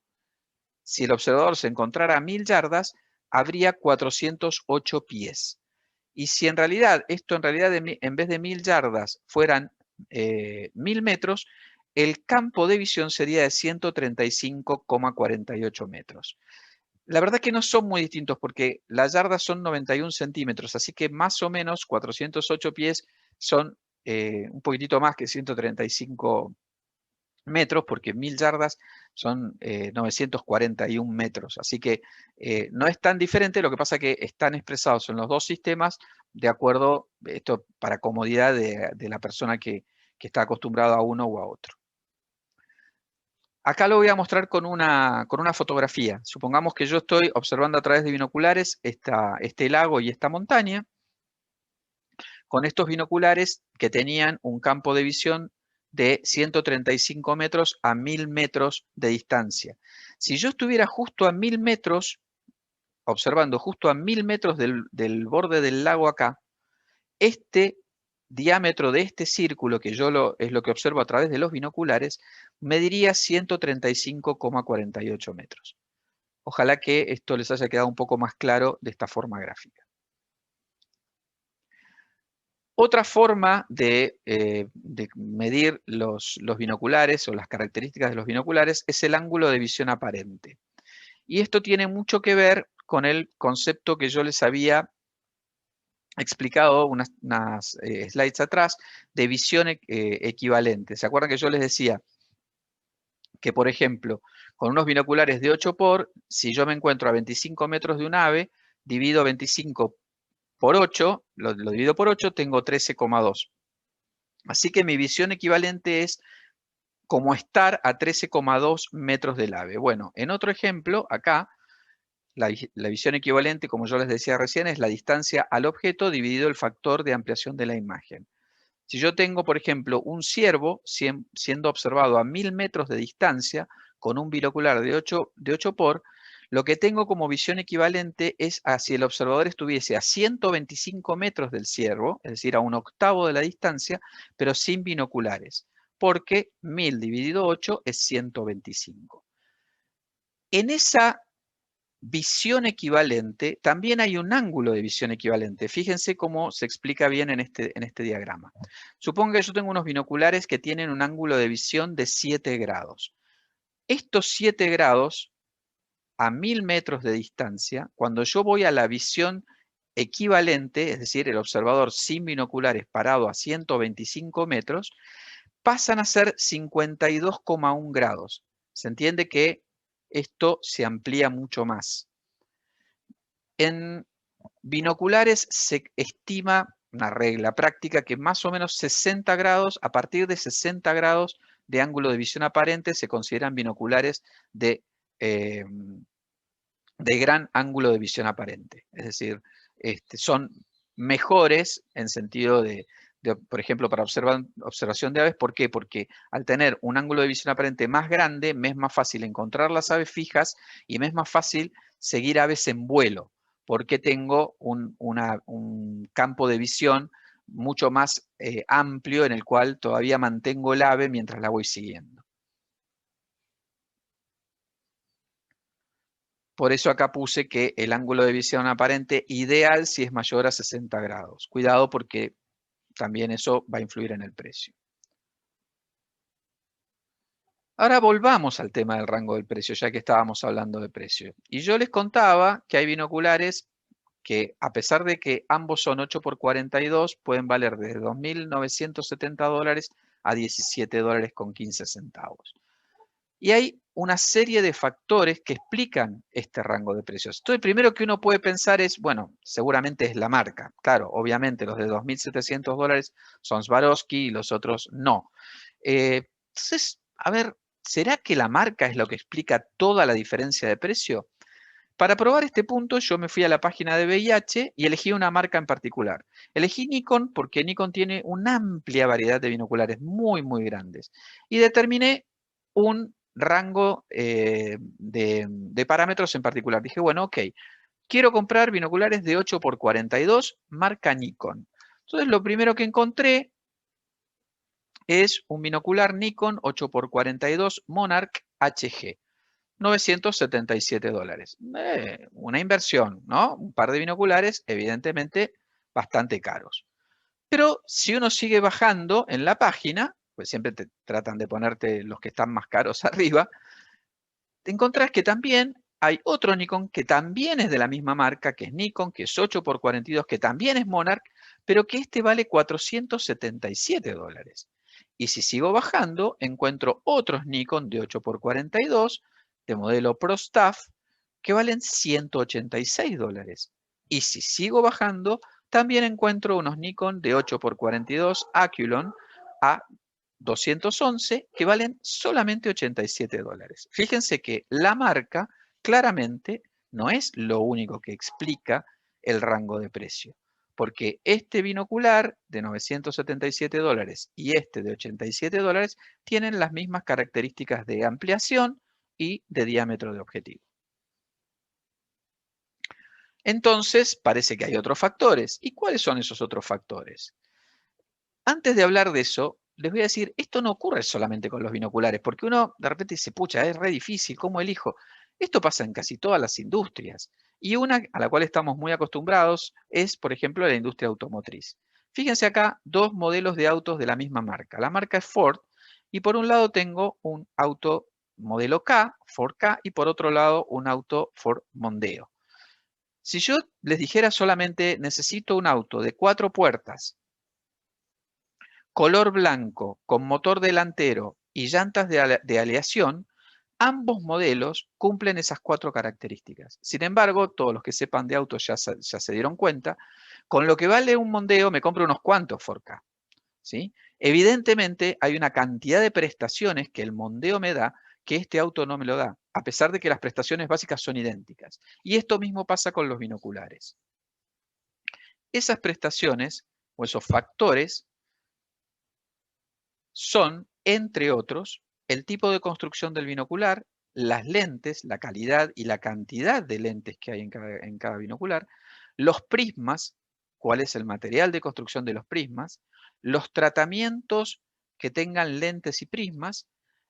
si el observador se encontrara a 1000 yardas, habría 408 pies. Y si en realidad, en vez de 1000 yardas fueran 1000 metros, el campo de visión sería de 135,48 metros. La verdad que no son muy distintos porque las yardas son 91 centímetros, así que más o menos 408 pies son un poquitito más que 135 metros, porque 1000 yardas son 941 metros. Así que no es tan diferente, lo que pasa que están expresados en los dos sistemas de acuerdo, esto para comodidad de la persona que está acostumbrada a uno u a otro. Acá lo voy a mostrar con una fotografía. Supongamos que yo estoy observando a través de binoculares este lago y esta montaña, con estos binoculares que tenían un campo de visión de 135 metros a 1000 metros de distancia. Si yo estuviera justo a 1000 metros, observando justo a 1000 metros del borde del lago acá, este diámetro de este círculo, que es lo que observo a través de los binoculares, mediría 135,48 metros. Ojalá que esto les haya quedado un poco más claro de esta forma gráfica. Otra forma de medir los binoculares o las características de los binoculares es el ángulo de visión aparente. Y esto tiene mucho que ver con el concepto que yo les había explicado unas slides atrás de visión equivalente. ¿Se acuerdan que yo les decía que, por ejemplo, con unos binoculares de 8 por, si yo me encuentro a 25 metros de un ave, divido 25 por 8, lo divido por 8, tengo 13,2. Así que mi visión equivalente es como estar a 13,2 metros del ave. Bueno, en otro ejemplo, acá, la visión equivalente, como yo les decía recién, es la distancia al objeto dividido el factor de ampliación de la imagen. Si yo tengo, por ejemplo, un ciervo siendo observado a 1000 metros de distancia con un binocular de 8 por, lo que tengo como visión equivalente es a si el observador estuviese a 125 metros del ciervo, es decir, a un octavo de la distancia, pero sin binoculares, porque 1000 dividido 8 es 125. En esa visión equivalente, también hay un ángulo de visión equivalente. Fíjense cómo se explica bien en este diagrama. Supongo que yo tengo unos binoculares que tienen un ángulo de visión de 7 grados. Estos 7 grados, a 1000 metros de distancia, cuando yo voy a la visión equivalente, es decir, el observador sin binoculares parado a 125 metros, pasan a ser 52,1 grados. Se entiende que esto se amplía mucho más. En binoculares se estima una regla práctica que más o menos 60 grados, a partir de 60 grados de ángulo de visión aparente, se consideran binoculares de gran ángulo de visión aparente. Es decir, son mejores en sentido por ejemplo, para observación de aves. ¿Por qué? Porque al tener un ángulo de visión aparente más grande, me es más fácil encontrar las aves fijas y me es más fácil seguir aves en vuelo, porque tengo un campo de visión mucho más amplio en el cual todavía mantengo el ave mientras la voy siguiendo. Por eso acá puse que el ángulo de visión aparente ideal si es mayor a 60 grados. Cuidado porque también eso va a influir en el precio. Ahora volvamos al tema del rango del precio, ya que estábamos hablando de precio. Y yo les contaba que hay binoculares que, a pesar de que ambos son 8 por 42, pueden valer desde $2.970 a $17.15. Y hay una serie de factores que explican este rango de precios. Entonces, el primero que uno puede pensar es, bueno, seguramente es la marca. Claro, obviamente los de $2.700 son Swarovski y los otros no. Entonces, a ver, ¿será que la marca es lo que explica toda la diferencia de precio? Para probar este punto, yo me fui a la página de VIH y elegí una marca en particular. Elegí Nikon porque Nikon tiene una amplia variedad de binoculares muy, muy grandes. Y determiné un rango de parámetros en particular. Dije, bueno, ok, quiero comprar binoculares de 8 por 42, marca Nikon. Entonces, lo primero que encontré es un binocular Nikon 8 por 42 Monarch HG. $977. Una inversión, ¿no? Un par de binoculares, evidentemente, bastante caros. Pero si uno sigue bajando en la página, pues siempre te tratan de ponerte los que están más caros arriba, te encontrás que también hay otro Nikon que también es de la misma marca, que es Nikon, que es 8 por 42, que también es Monarch, pero que este vale $477. Y si sigo bajando, encuentro otros Nikon de 8 por 42 de modelo Pro Staff que valen $186. Y si sigo bajando, también encuentro unos Nikon de 8 por 42 Aculon a 211 que valen solamente $87. Fíjense que la marca claramente no es lo único que explica el rango de precio, porque este binocular de $977 y este de $87 tienen las mismas características de ampliación y de diámetro de objetivo. Entonces, parece que hay otros factores. ¿Y cuáles son esos otros factores? Antes de hablar de eso, les voy a decir, esto no ocurre solamente con los binoculares, porque uno de repente dice, pucha, es re difícil, ¿cómo elijo? Esto pasa en casi todas las industrias. Y una a la cual estamos muy acostumbrados es, por ejemplo, la industria automotriz. Fíjense acá dos modelos de autos de la misma marca. La marca es Ford, y por un lado tengo un auto modelo K, Ford K, y por otro lado un auto Ford Mondeo. Si yo les dijera solamente, necesito un auto de 4 puertas, color blanco, con motor delantero y llantas de aleación, ambos modelos cumplen esas 4 características. Sin embargo, todos los que sepan de autos ya se dieron cuenta, con lo que vale un Mondeo me compro unos cuantos Ford Ka, ¿sí? Evidentemente hay una cantidad de prestaciones que el Mondeo me da que este auto no me lo da, a pesar de que las prestaciones básicas son idénticas. Y esto mismo pasa con los binoculares. Esas prestaciones o esos factores son, entre otros, el tipo de construcción del binocular, las lentes, la calidad y la cantidad de lentes que hay en cada binocular, los prismas, cuál es el material de construcción de los prismas, los tratamientos que tengan lentes y prismas,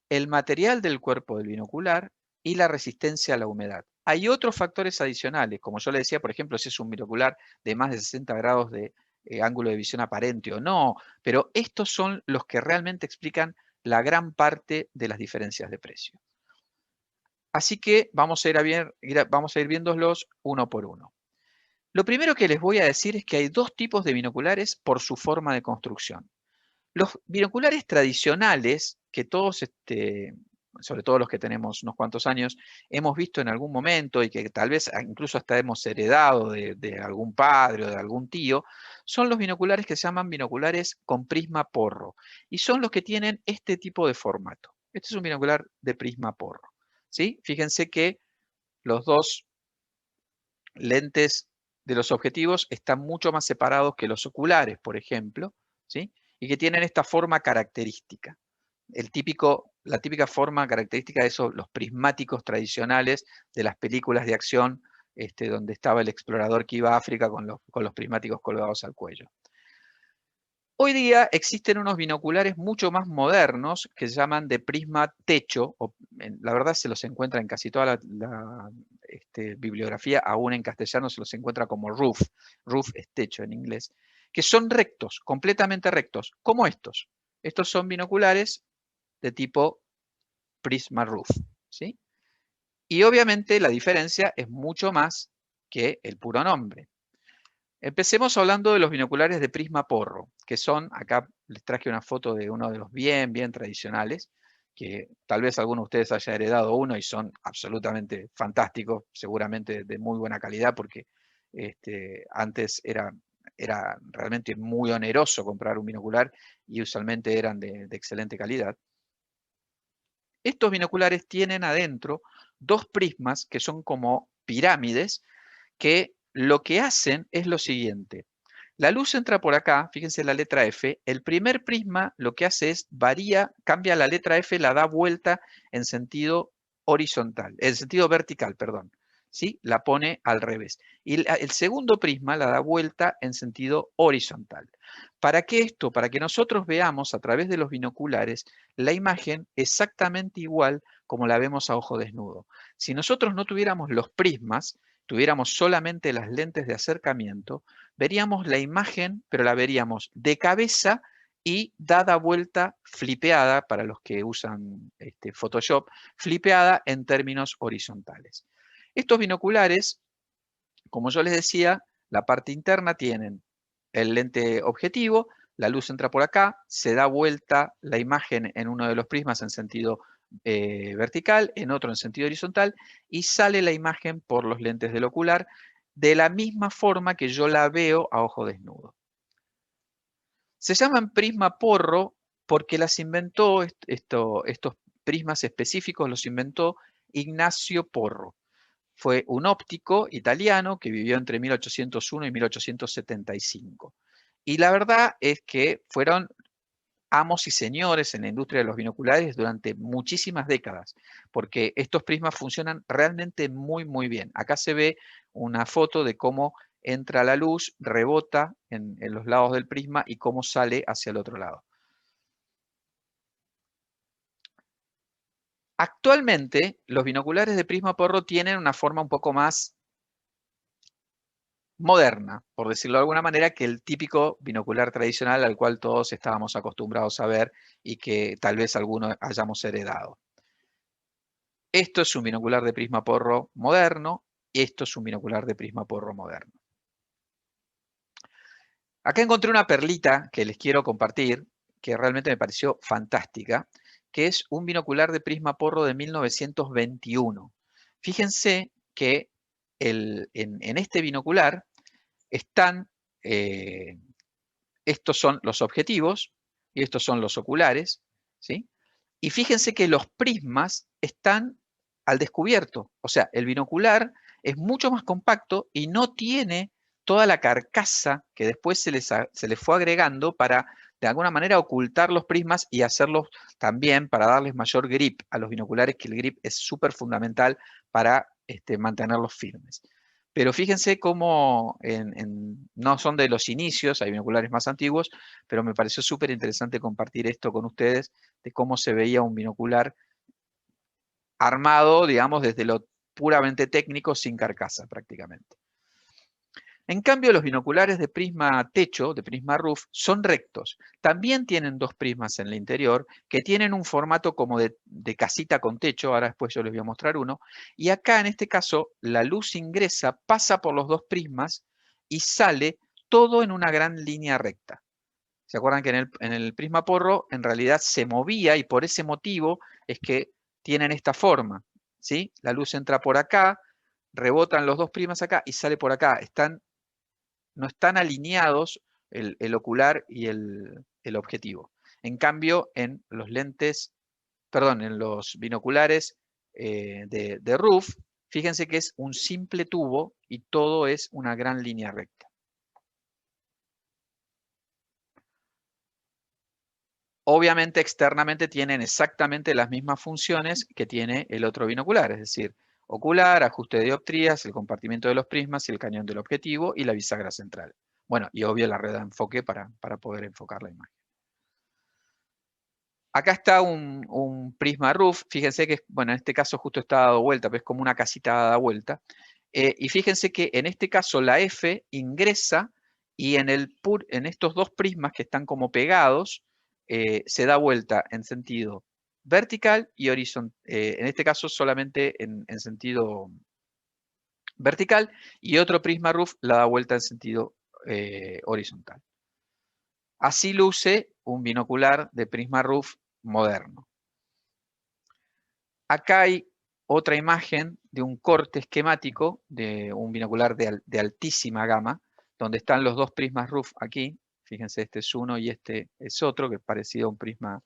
el material del cuerpo del binocular y la resistencia a la humedad. Hay otros factores adicionales, como yo le decía, por ejemplo, si es un binocular de más de 60 grados de ángulo de visión aparente o no, pero estos son los que realmente explican la gran parte de las diferencias de precio. Así que vamos a ir viéndolos uno por uno. Lo primero que les voy a decir es que hay dos tipos de binoculares por su forma de construcción. Los binoculares tradicionales, que todos, sobre todo los que tenemos unos cuantos años, hemos visto en algún momento y que tal vez incluso hasta hemos heredado de algún padre o de algún tío, son los binoculares que se llaman binoculares con prisma porro. Y son los que tienen este tipo de formato. Este es un binocular de prisma porro, ¿sí? Fíjense que los dos lentes de los objetivos están mucho más separados que los oculares, por ejemplo, ¿sí? Y que tienen esta forma característica. La típica forma característica de esos, los prismáticos tradicionales de las películas de acción, donde estaba el explorador que iba a África con los prismáticos colgados al cuello. Hoy día existen unos binoculares mucho más modernos que se llaman de prisma techo, la verdad se los encuentra en casi toda la bibliografía, aún en castellano se los encuentra como roof es techo en inglés, que son rectos, completamente rectos, como estos. Estos son binoculares de tipo prisma roof, ¿sí? Y obviamente la diferencia es mucho más que el puro nombre. Empecemos hablando de los binoculares de prisma porro, que son, acá les traje una foto de uno de los bien tradicionales, que tal vez alguno de ustedes haya heredado uno y son absolutamente fantásticos, seguramente de muy buena calidad, porque antes era realmente muy oneroso comprar un binocular y usualmente eran de excelente calidad. Estos binoculares tienen adentro dos prismas que son como pirámides que lo que hacen es lo siguiente. La luz entra por acá, fíjense la letra F, el primer prisma lo que hace es cambia la letra F, la da vuelta en sentido horizontal, en sentido vertical, perdón, ¿sí? La pone al revés. Y el segundo prisma la da vuelta en sentido horizontal. ¿Para qué esto? Para que nosotros veamos a través de los binoculares la imagen exactamente igual como la vemos a ojo desnudo. Si nosotros no tuviéramos los prismas, tuviéramos solamente las lentes de acercamiento, veríamos la imagen, pero la veríamos de cabeza y dada vuelta, flipeada, para los que usan Photoshop, flipeada en términos horizontales. Estos binoculares, como yo les decía, la parte interna tienen el lente objetivo, la luz entra por acá, se da vuelta la imagen en uno de los prismas en sentido vertical, en otro en sentido horizontal, y sale la imagen por los lentes del ocular de la misma forma que yo la veo a ojo desnudo. Se llaman prisma porro porque las inventó, estos prismas específicos los inventó Ignacio Porro. Fue un óptico italiano que vivió entre 1801 y 1875. Y la verdad es que fueron amos y señores en la industria de los binoculares durante muchísimas décadas, porque estos prismas funcionan realmente muy, muy bien. Acá se ve una foto de cómo entra la luz, rebota en los lados del prisma y cómo sale hacia el otro lado. Actualmente, los binoculares de prisma porro tienen una forma un poco más moderna, por decirlo de alguna manera, que el típico binocular tradicional al cual todos estábamos acostumbrados a ver y que tal vez algunos hayamos heredado. Esto es un binocular de prisma porro moderno, esto es un binocular de prisma porro moderno. Acá encontré una perlita que les quiero compartir, que realmente me pareció fantástica, que es un binocular de prisma porro de 1921. Fíjense que en este binocular están, estos son los objetivos y estos son los oculares, ¿sí? Y fíjense que los prismas están al descubierto, o sea, el binocular es mucho más compacto y no tiene toda la carcasa que después se les fue agregando para de alguna manera ocultar los prismas y hacerlos también para darles mayor grip a los binoculares, que el grip es súper fundamental para mantenerlos firmes. Pero fíjense cómo no son de los inicios, hay binoculares más antiguos, pero me pareció súper interesante compartir esto con ustedes, de cómo se veía un binocular armado, digamos, desde lo puramente técnico, sin carcasa prácticamente. En cambio, los binoculares de prisma techo, de prisma roof, son rectos. También tienen dos prismas en el interior que tienen un formato como de casita con techo, ahora después yo les voy a mostrar uno. Y acá, en este caso, la luz ingresa, pasa por los dos prismas y sale todo en una gran línea recta. ¿Se acuerdan que en el prisma porro en realidad se movía y por ese motivo es que tienen esta forma? ¿Sí? La luz entra por acá, rebotan los dos prismas acá y sale por acá. No están alineados el ocular y el objetivo. En cambio, en los lentes, perdón, en los binoculares de roof, fíjense que es un simple tubo y todo es una gran línea recta. Obviamente, externamente tienen exactamente las mismas funciones que tiene el otro binocular, es decir, ocular, ajuste de dioptrías, el compartimiento de los prismas y el cañón del objetivo y la bisagra central. Bueno, y obvio la red de enfoque para poder enfocar la imagen. Acá está un prisma roof, fíjense que, bueno, en este caso justo está dado vuelta, pero es como una casita dada vuelta. Y fíjense que en este caso la F ingresa y en estos dos prismas que están como pegados, se da vuelta en sentido vertical y horizontal. En este caso solamente en sentido vertical y otro prisma roof la da vuelta en sentido horizontal. Así luce un binocular de prisma roof moderno. Acá hay otra imagen de un corte esquemático de un binocular de altísima gama, donde están los dos prismas roof aquí. Fíjense, este es uno y este es otro, que es parecido a un prisma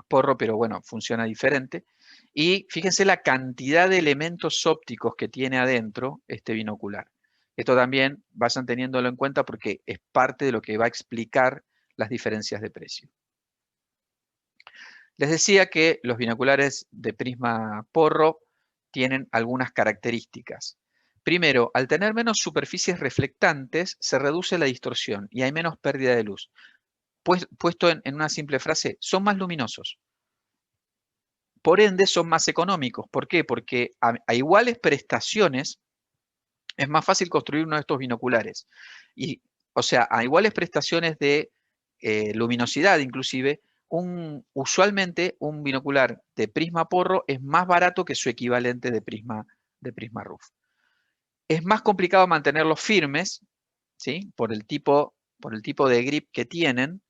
porro, pero bueno, funciona diferente. Y fíjense la cantidad de elementos ópticos que tiene adentro este binocular. Esto también vayan teniéndolo en cuenta porque es parte de lo que va a explicar las diferencias de precio. Les decía que los binoculares de prisma porro tienen algunas características. Primero, al tener menos superficies reflectantes, se reduce la distorsión y hay menos pérdida de luz. Puesto en una simple frase, son más luminosos. Por ende, son más económicos. ¿Por qué? Porque a iguales prestaciones es más fácil construir uno de estos binoculares. Y, o sea, a iguales prestaciones de luminosidad inclusive, usualmente un binocular de prisma porro es más barato que su equivalente de prisma roof. Es más complicado mantenerlos firmes, ¿sí? Por el tipo de grip que tienen.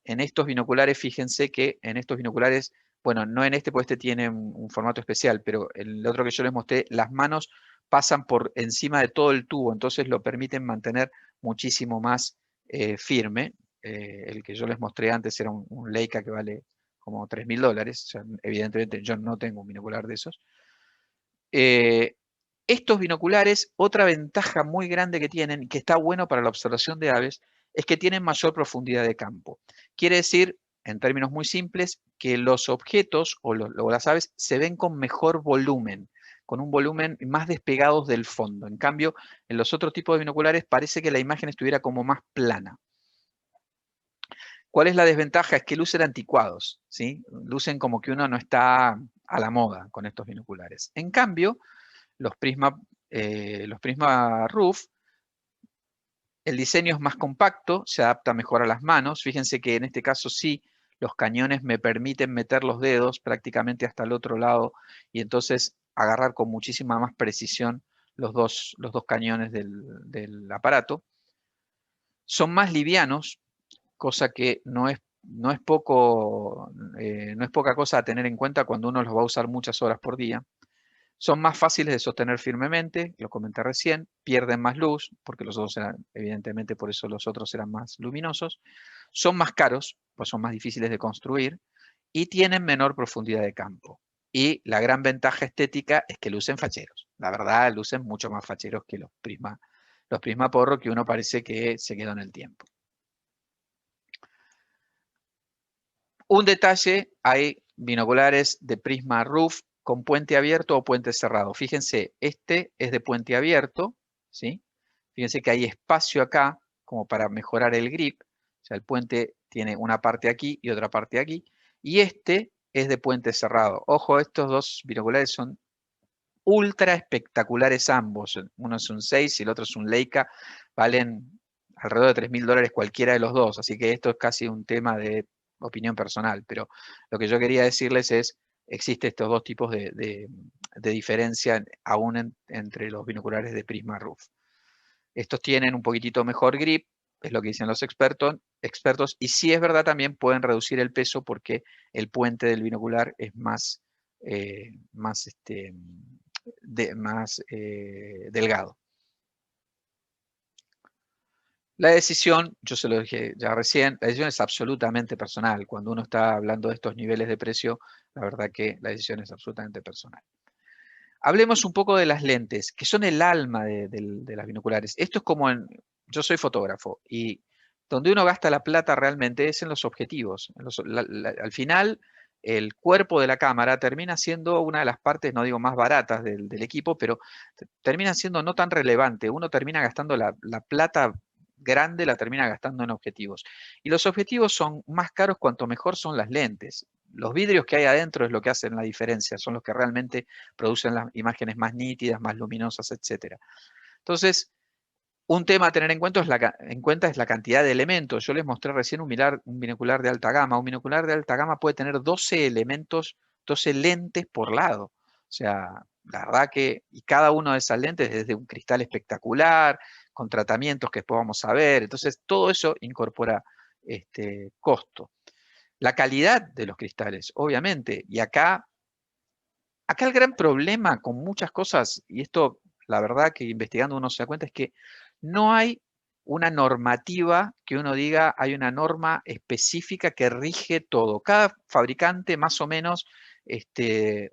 En estos binoculares, fíjense que en estos binoculares, bueno, no en este, pues este tiene un formato especial, pero el otro que yo les mostré, las manos pasan por encima de todo el tubo, entonces lo permiten mantener muchísimo más firme. El que yo les mostré antes era un Leica que vale como $3.000, o sea, evidentemente yo no tengo un binocular de esos. Estos binoculares, otra ventaja muy grande que tienen, que está bueno para la observación de aves, es que tienen mayor profundidad de campo. Quiere decir, en términos muy simples, que los objetos o las aves se ven con mejor volumen, con un volumen más despegados del fondo. En cambio, en los otros tipos de binoculares parece que la imagen estuviera como más plana. ¿Cuál es la desventaja? Es que lucen anticuados, ¿sí? Lucen como que uno no está a la moda con estos binoculares. En cambio, los Prisma Roof, el diseño es más compacto, se adapta mejor a las manos. Fíjense que en este caso sí, los cañones me permiten meter los dedos prácticamente hasta el otro lado y entonces agarrar con muchísima más precisión los dos cañones del aparato. Son más livianos, cosa que no es poca cosa a tener en cuenta cuando uno los va a usar muchas horas por día. Son más fáciles de sostener firmemente, lo comenté recién, pierden más luz, porque los otros eran, evidentemente por eso los otros eran más luminosos. Son más caros, pues son más difíciles de construir, y tienen menor profundidad de campo. Y la gran ventaja estética es que lucen facheros. La verdad, lucen mucho más facheros que los Prisma Porro, que uno parece que se quedó en el tiempo. Un detalle, hay binoculares de Prisma Roof con puente abierto o puente cerrado. Fíjense, este es de puente abierto, ¿sí? Fíjense que hay espacio acá como para mejorar el grip. O sea, el puente tiene una parte aquí y otra parte aquí. Y este es de puente cerrado. Ojo, estos dos binoculares son ultra espectaculares ambos. Uno es un 6 y el otro es un Leica. Valen alrededor de $3.000 cualquiera de los dos. Así que esto es casi un tema de opinión personal. Pero lo que yo quería decirles es, existen estos dos tipos de diferencia aún entre los binoculares de Prisma Roof. Estos tienen un poquitito mejor grip, es lo que dicen los expertos, y sí es verdad también pueden reducir el peso porque el puente del binocular es más delgado. La decisión, yo se lo dije ya recién, la decisión es absolutamente personal. Cuando uno está hablando de estos niveles de precio, la verdad que la decisión es absolutamente personal. Hablemos un poco de las lentes, que son el alma de las binoculares. Esto es como yo soy fotógrafo y donde uno gasta la plata realmente es en los objetivos. Al final, el cuerpo de la cámara termina siendo una de las partes, no digo más baratas del equipo, pero termina siendo no tan relevante. Uno termina gastando la plata grande, la termina gastando en objetivos. Y los objetivos son más caros cuanto mejor son las lentes. Los vidrios que hay adentro es lo que hacen la diferencia, son los que realmente producen las imágenes más nítidas, más luminosas, etc. Entonces, un tema a tener en cuenta es la cantidad de elementos. Yo les mostré recién un binocular de alta gama. Un binocular de alta gama puede tener 12 elementos, 12 lentes por lado. O sea, la verdad que, y cada una de esas lentes desde un cristal espectacular, con tratamientos que después vamos a ver. Entonces, todo eso incorpora costo. La calidad de los cristales, obviamente. Y acá el gran problema con muchas cosas, y esto la verdad que investigando uno se da cuenta, es que no hay una normativa que uno diga, hay una norma específica que rige todo. Cada fabricante más o menos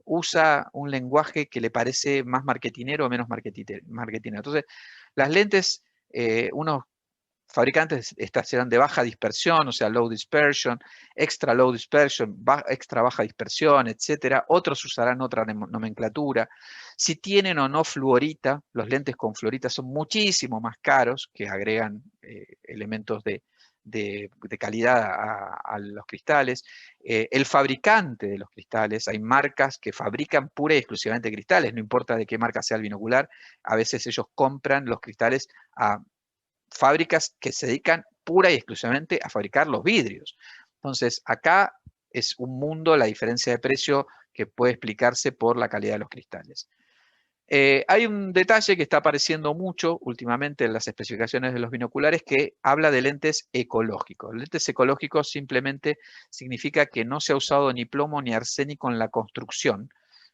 usa un lenguaje que le parece más marketinero o menos marketinero. Entonces, las lentes, unos fabricantes estas serán de baja dispersión, o sea, low dispersion, extra low dispersion, extra baja dispersión, etcétera. Otros usarán otra nomenclatura. Si tienen o no fluorita, los lentes con fluorita son muchísimo más caros, que agregan elementos de calidad a los cristales. El fabricante de los cristales, hay marcas que fabrican pura y exclusivamente cristales, no importa de qué marca sea el binocular, a veces ellos compran los cristales a fábricas que se dedican pura y exclusivamente a fabricar los vidrios. Entonces, acá es un mundo la diferencia de precio que puede explicarse por la calidad de los cristales. Hay un detalle que está apareciendo mucho últimamente en las especificaciones de los binoculares que habla de lentes ecológicos. Lentes ecológicos simplemente significa que no se ha usado ni plomo ni arsénico en la construcción,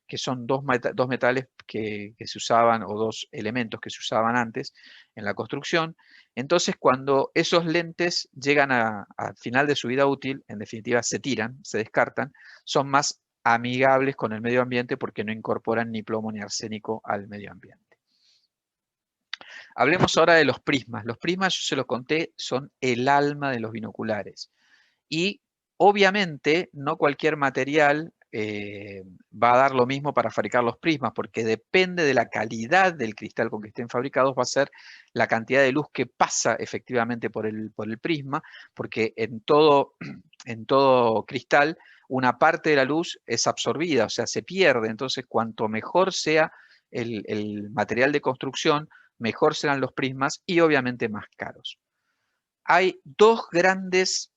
que son dos metales que se usaban o dos elementos que se usaban antes en la construcción. Entonces, cuando esos lentes llegan al final de su vida útil, en definitiva se tiran, se descartan, son más amigables con el medio ambiente porque no incorporan ni plomo ni arsénico al medio ambiente. Hablemos ahora de los prismas. Los prismas, yo se los conté, son el alma de los binoculares. Y obviamente no cualquier material va a dar lo mismo para fabricar los prismas, porque depende de la calidad del cristal con que estén fabricados, va a ser la cantidad de luz que pasa efectivamente por el prisma, porque en todo cristal una parte de la luz es absorbida, o sea, se pierde. Entonces, cuanto mejor sea el material de construcción, mejor serán los prismas y obviamente más caros. Hay dos grandes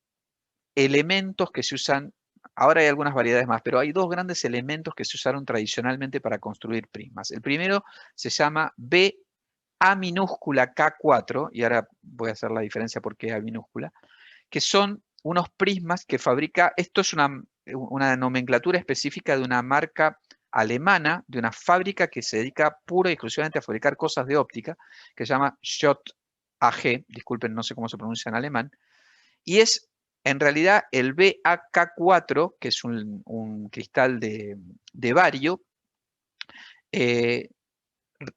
elementos que se usan, ahora hay algunas variedades más, pero hay dos grandes elementos que se usaron tradicionalmente para construir prismas. El primero se llama BA minúscula K4, y ahora voy a hacer la diferencia por qué A minúscula, que son unos prismas que fabrica, esto es una nomenclatura específica de una marca alemana, de una fábrica que se dedica pura y exclusivamente a fabricar cosas de óptica, que se llama Schott AG, disculpen, no sé cómo se pronuncia en alemán, y es en realidad el BAK4, que es un cristal de bario,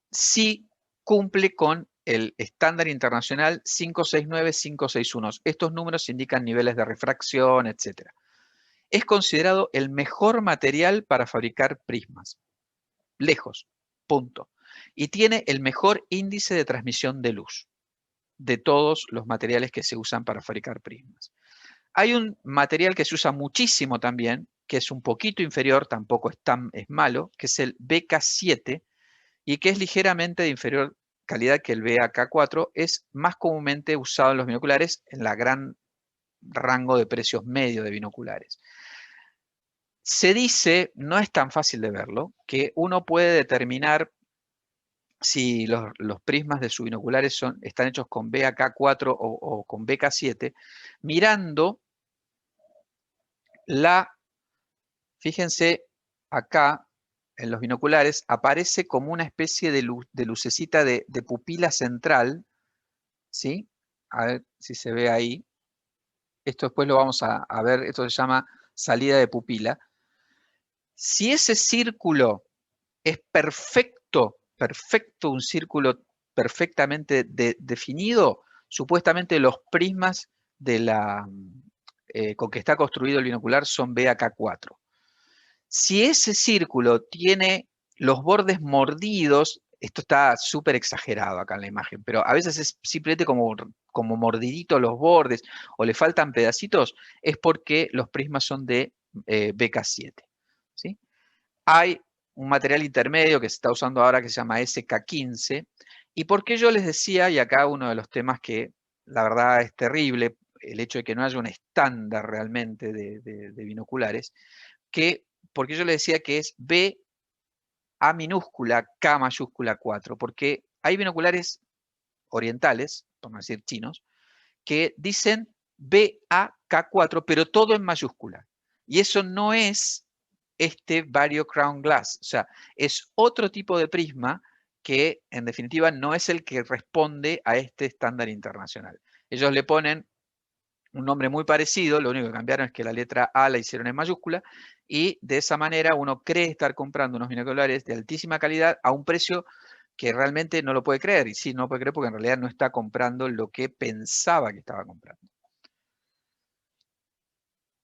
sí cumple con el estándar internacional 569-561. Estos números indican niveles de refracción, etc. Es considerado el mejor material para fabricar prismas. Lejos, punto. Y tiene el mejor índice de transmisión de luz de todos los materiales que se usan para fabricar prismas. Hay un material que se usa muchísimo también, que es un poquito inferior, tampoco es malo, que es el BK7, y que es ligeramente de inferior calidad que el BAK4, es más comúnmente usado en los binoculares en la gran rango de precios medio de binoculares. Se dice, no es tan fácil de verlo, que uno puede determinar si los prismas de sus binoculares están hechos con BAK4 o con BK7, mirando fíjense acá, en los binoculares, aparece como una especie de lucecita de pupila central, ¿sí? A ver si se ve ahí. Esto después lo vamos a ver, esto se llama salida de pupila. Si ese círculo es perfecto, un círculo perfectamente definido, supuestamente los prismas con que está construido el binocular son BAK4. Si ese círculo tiene los bordes mordidos, esto está súper exagerado acá en la imagen, pero a veces es simplemente como mordiditos los bordes o le faltan pedacitos, es porque los prismas son de BK7. ¿Sí? Hay un material intermedio que se está usando ahora que se llama SK15. ¿Y por qué yo les decía, y acá uno de los temas que la verdad es terrible, el hecho de que no haya un estándar realmente de binoculares, porque yo les decía que es BA minúscula, K mayúscula 4, porque hay binoculares orientales, por no decir chinos, que dicen BAK4, pero todo en mayúscula. Y eso no es este Vario Crown Glass, o sea, es otro tipo de prisma que en definitiva no es el que responde a este estándar internacional. Ellos le ponen un nombre muy parecido, lo único que cambiaron es que la letra A la hicieron en mayúscula, y de esa manera uno cree estar comprando unos binoculares de altísima calidad a un precio que realmente no lo puede creer, y sí, no lo puede creer porque en realidad no está comprando lo que pensaba que estaba comprando.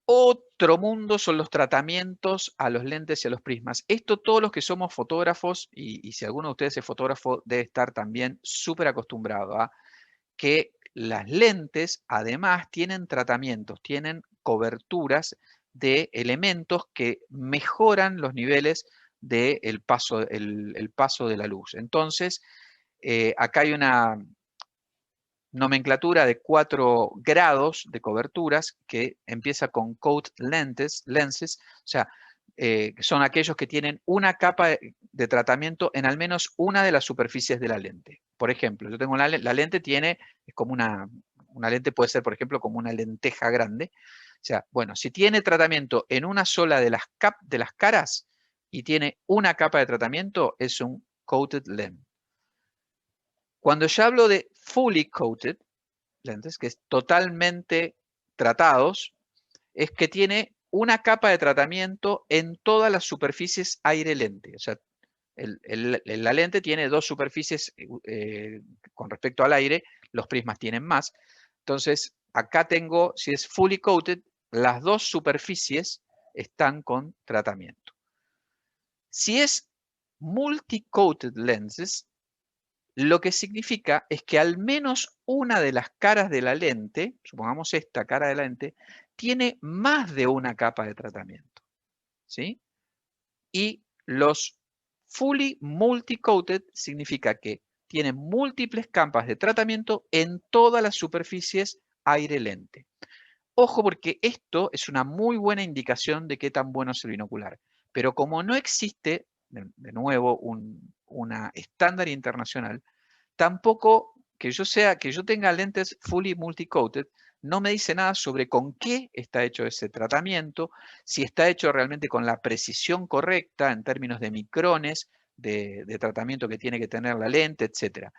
Otro mundo son los tratamientos a los lentes y a los prismas. Esto todos los que somos fotógrafos, y si alguno de ustedes es fotógrafo, debe estar también súper acostumbrado a que las lentes además tienen tratamientos, tienen coberturas de elementos que mejoran los niveles del paso, el paso de la luz. Entonces, acá hay una nomenclatura de 4 grados de coberturas que empieza con coat lenses, o sea, que son aquellos que tienen una capa de tratamiento en al menos una de las superficies de la lente. Por ejemplo, yo tengo la lente es como una lente puede ser, por ejemplo, como una lenteja grande. O sea, bueno, si tiene tratamiento en una sola de las caras y tiene una capa de tratamiento, es un coated lens. Cuando ya hablo de fully coated lentes, que es totalmente tratados, es que tiene una capa de tratamiento en todas las superficies aire lente. O sea, La lente tiene dos superficies con respecto al aire, los prismas tienen más. Entonces, acá tengo, si es fully coated, las dos superficies están con tratamiento. Si es multi-coated lenses, lo que significa es que al menos una de las caras de la lente, supongamos esta cara de la lente, tiene más de una capa de tratamiento, ¿sí? Y los fully multi-coated significa que tienen múltiples capas de tratamiento en todas las superficies aire-lente. Ojo, porque esto es una muy buena indicación de qué tan bueno es el binocular. Pero como no existe, de nuevo, una estándar internacional, tampoco que yo tenga lentes fully multi-coated, no me dice nada sobre con qué está hecho ese tratamiento, si está hecho realmente con la precisión correcta en términos de micrones de tratamiento que tiene que tener la lente, etc.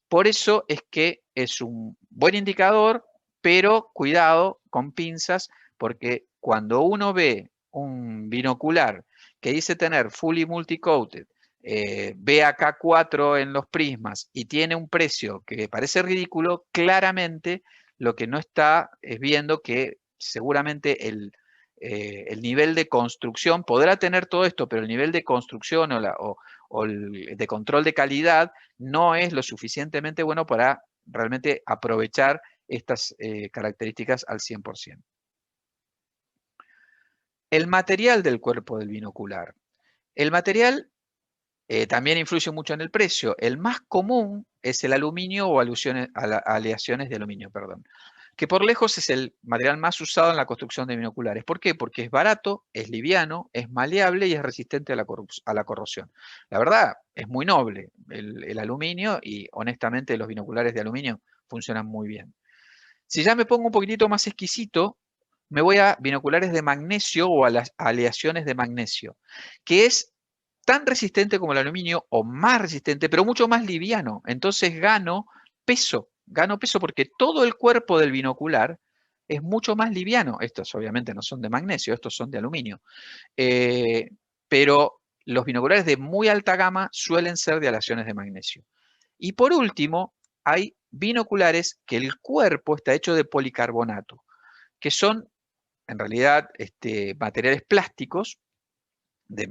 Por eso es que es un buen indicador, pero cuidado con pinzas, porque cuando uno ve un binocular que dice tener fully multi-coated, BAK4 en los prismas y tiene un precio que parece ridículo, claramente lo que no está es viendo que seguramente el nivel de construcción podrá tener todo esto, pero el nivel de construcción o el de control de calidad no es lo suficientemente bueno para realmente aprovechar estas características al 100%. El material del cuerpo del binocular. El material también influye mucho en el precio. El más común es el aluminio o aleaciones de aluminio, perdón, que por lejos es el material más usado en la construcción de binoculares. ¿Por qué? Porque es barato, es liviano, es maleable y es resistente a la corrosión. La verdad, es muy noble el aluminio y honestamente los binoculares de aluminio funcionan muy bien. Si ya me pongo un poquitito más exquisito, me voy a binoculares de magnesio o a las aleaciones de magnesio, que es tan resistente como el aluminio o más resistente, pero mucho más liviano. Entonces gano peso porque todo el cuerpo del binocular es mucho más liviano. Estos obviamente no son de magnesio, estos son de aluminio. Pero los binoculares de muy alta gama suelen ser de aleaciones de magnesio. Y por último, hay binoculares que el cuerpo está hecho de policarbonato, que son en realidad materiales plásticos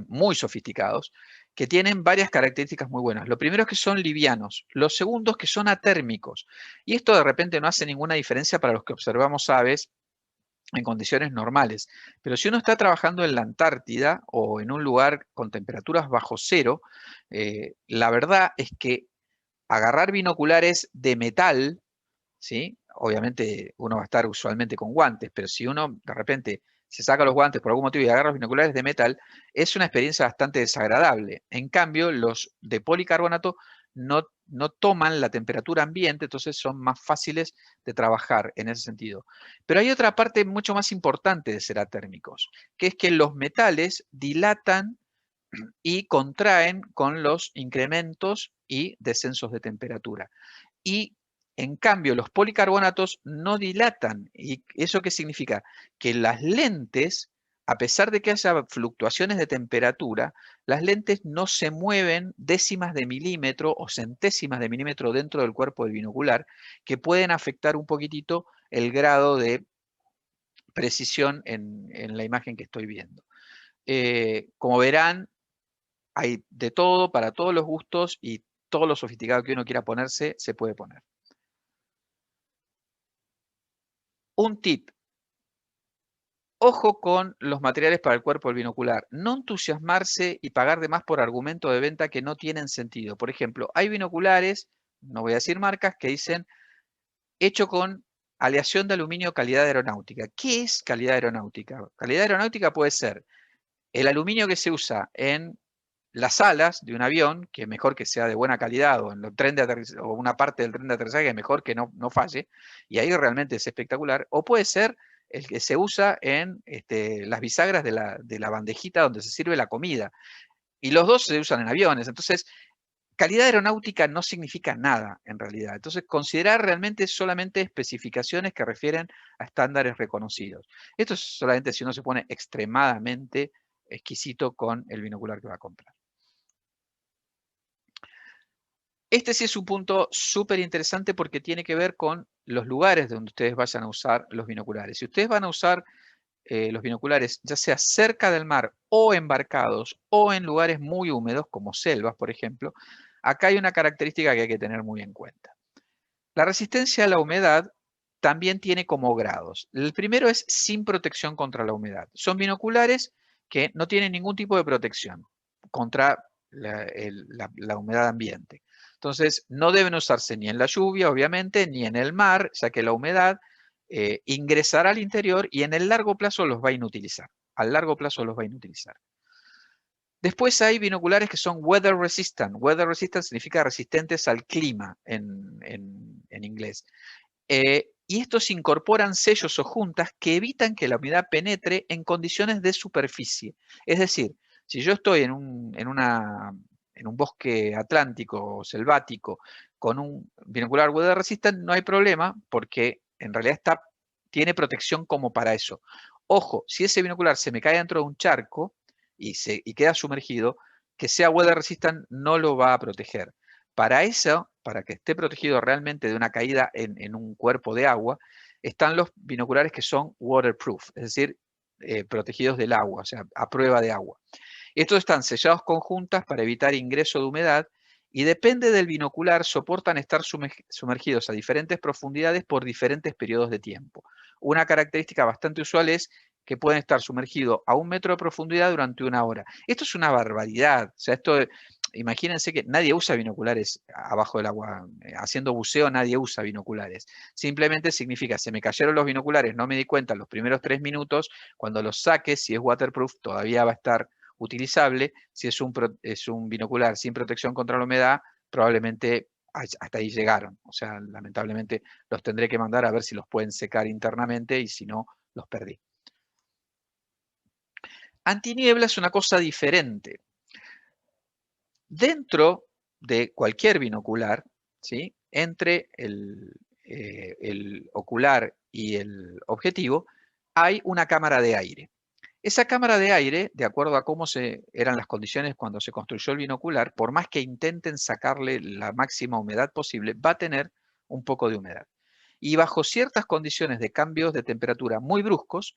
muy sofisticados, que tienen varias características muy buenas. Lo primero es que son livianos, lo segundo es que son atérmicos. Y esto de repente no hace ninguna diferencia para los que observamos aves en condiciones normales. Pero si uno está trabajando en la Antártida o en un lugar con temperaturas bajo cero, la verdad es que agarrar binoculares de metal, ¿sí? Obviamente uno va a estar usualmente con guantes, pero si uno de repente se saca los guantes por algún motivo y agarra los binoculares de metal, es una experiencia bastante desagradable. En cambio, los de policarbonato no toman la temperatura ambiente, entonces son más fáciles de trabajar en ese sentido. Pero hay otra parte mucho más importante de ser atérmicos, que es que los metales dilatan y contraen con los incrementos y descensos de temperatura. Y en cambio, los policarbonatos no dilatan. ¿Y eso qué significa? Que las lentes, a pesar de que haya fluctuaciones de temperatura, las lentes no se mueven décimas de milímetro o centésimas de milímetro dentro del cuerpo del binocular, que pueden afectar un poquitito el grado de precisión en la imagen que estoy viendo. Como verán, hay de todo, para todos los gustos y todo lo sofisticado que uno quiera ponerse, se puede poner. Un tip. Ojo con los materiales para el cuerpo del binocular. No entusiasmarse y pagar de más por argumentos de venta que no tienen sentido. Por ejemplo, hay binoculares, no voy a decir marcas, que dicen hecho con aleación de aluminio calidad aeronáutica. ¿Qué es calidad aeronáutica? Calidad aeronáutica puede ser el aluminio que se usa en las alas de un avión, que es mejor que sea de buena calidad, o en el tren de o una parte del tren de aterrizaje, es mejor que no falle, y ahí realmente es espectacular, o puede ser el que se usa en las bisagras de la bandejita donde se sirve la comida, y los dos se usan en aviones, entonces calidad aeronáutica no significa nada en realidad, entonces considerar realmente solamente especificaciones que refieren a estándares reconocidos. Esto es solamente si uno se pone extremadamente exquisito con el binocular que va a comprar. Este sí es un punto súper interesante porque tiene que ver con los lugares donde ustedes vayan a usar los binoculares. Si ustedes van a usar los binoculares, ya sea cerca del mar o embarcados o en lugares muy húmedos como selvas, por ejemplo, acá hay una característica que hay que tener muy en cuenta. La resistencia a la humedad también tiene como grados. El primero es sin protección contra la humedad. Son binoculares que no tienen ningún tipo de protección contra la humedad ambiente. Entonces, no deben usarse ni en la lluvia, obviamente, ni en el mar, ya que la humedad ingresará al interior y en el largo plazo los va a inutilizar. A largo plazo los va a inutilizar. Después hay binoculares que son weather resistant. Weather resistant significa resistentes al clima en inglés. Y estos incorporan sellos o juntas que evitan que la humedad penetre en condiciones de superficie. Es decir, si yo estoy en un bosque atlántico o selvático con un binocular weather resistant, no hay problema porque en realidad tiene protección como para eso. Ojo, si ese binocular se me cae dentro de un charco y queda sumergido, que sea weather resistant no lo va a proteger. Para eso, para que esté protegido realmente de una caída en un cuerpo de agua, están los binoculares que son waterproof, es decir, protegidos del agua, o sea, a prueba de agua. Estos están sellados con juntas para evitar ingreso de humedad y depende del binocular, soportan estar sumergidos a diferentes profundidades por diferentes periodos de tiempo. Una característica bastante usual es que pueden estar sumergidos a 1 metro de profundidad durante 1 hora. Esto es una barbaridad. O sea, imagínense que nadie usa binoculares abajo del agua. Haciendo buceo nadie usa binoculares. Simplemente significa, se me cayeron los binoculares, no me di cuenta en los primeros 3 minutos, cuando los saques, si es waterproof, todavía va a estar utilizable. Si es un binocular sin protección contra la humedad, probablemente hasta ahí llegaron. O sea, lamentablemente los tendré que mandar a ver si los pueden secar internamente y si no, los perdí. Antiniebla es una cosa diferente. Dentro de cualquier binocular, ¿sí? Entre el ocular y el objetivo, hay una cámara de aire. Esa cámara de aire, de acuerdo a cómo eran las condiciones cuando se construyó el binocular, por más que intenten sacarle la máxima humedad posible, va a tener un poco de humedad. Y bajo ciertas condiciones de cambios de temperatura muy bruscos,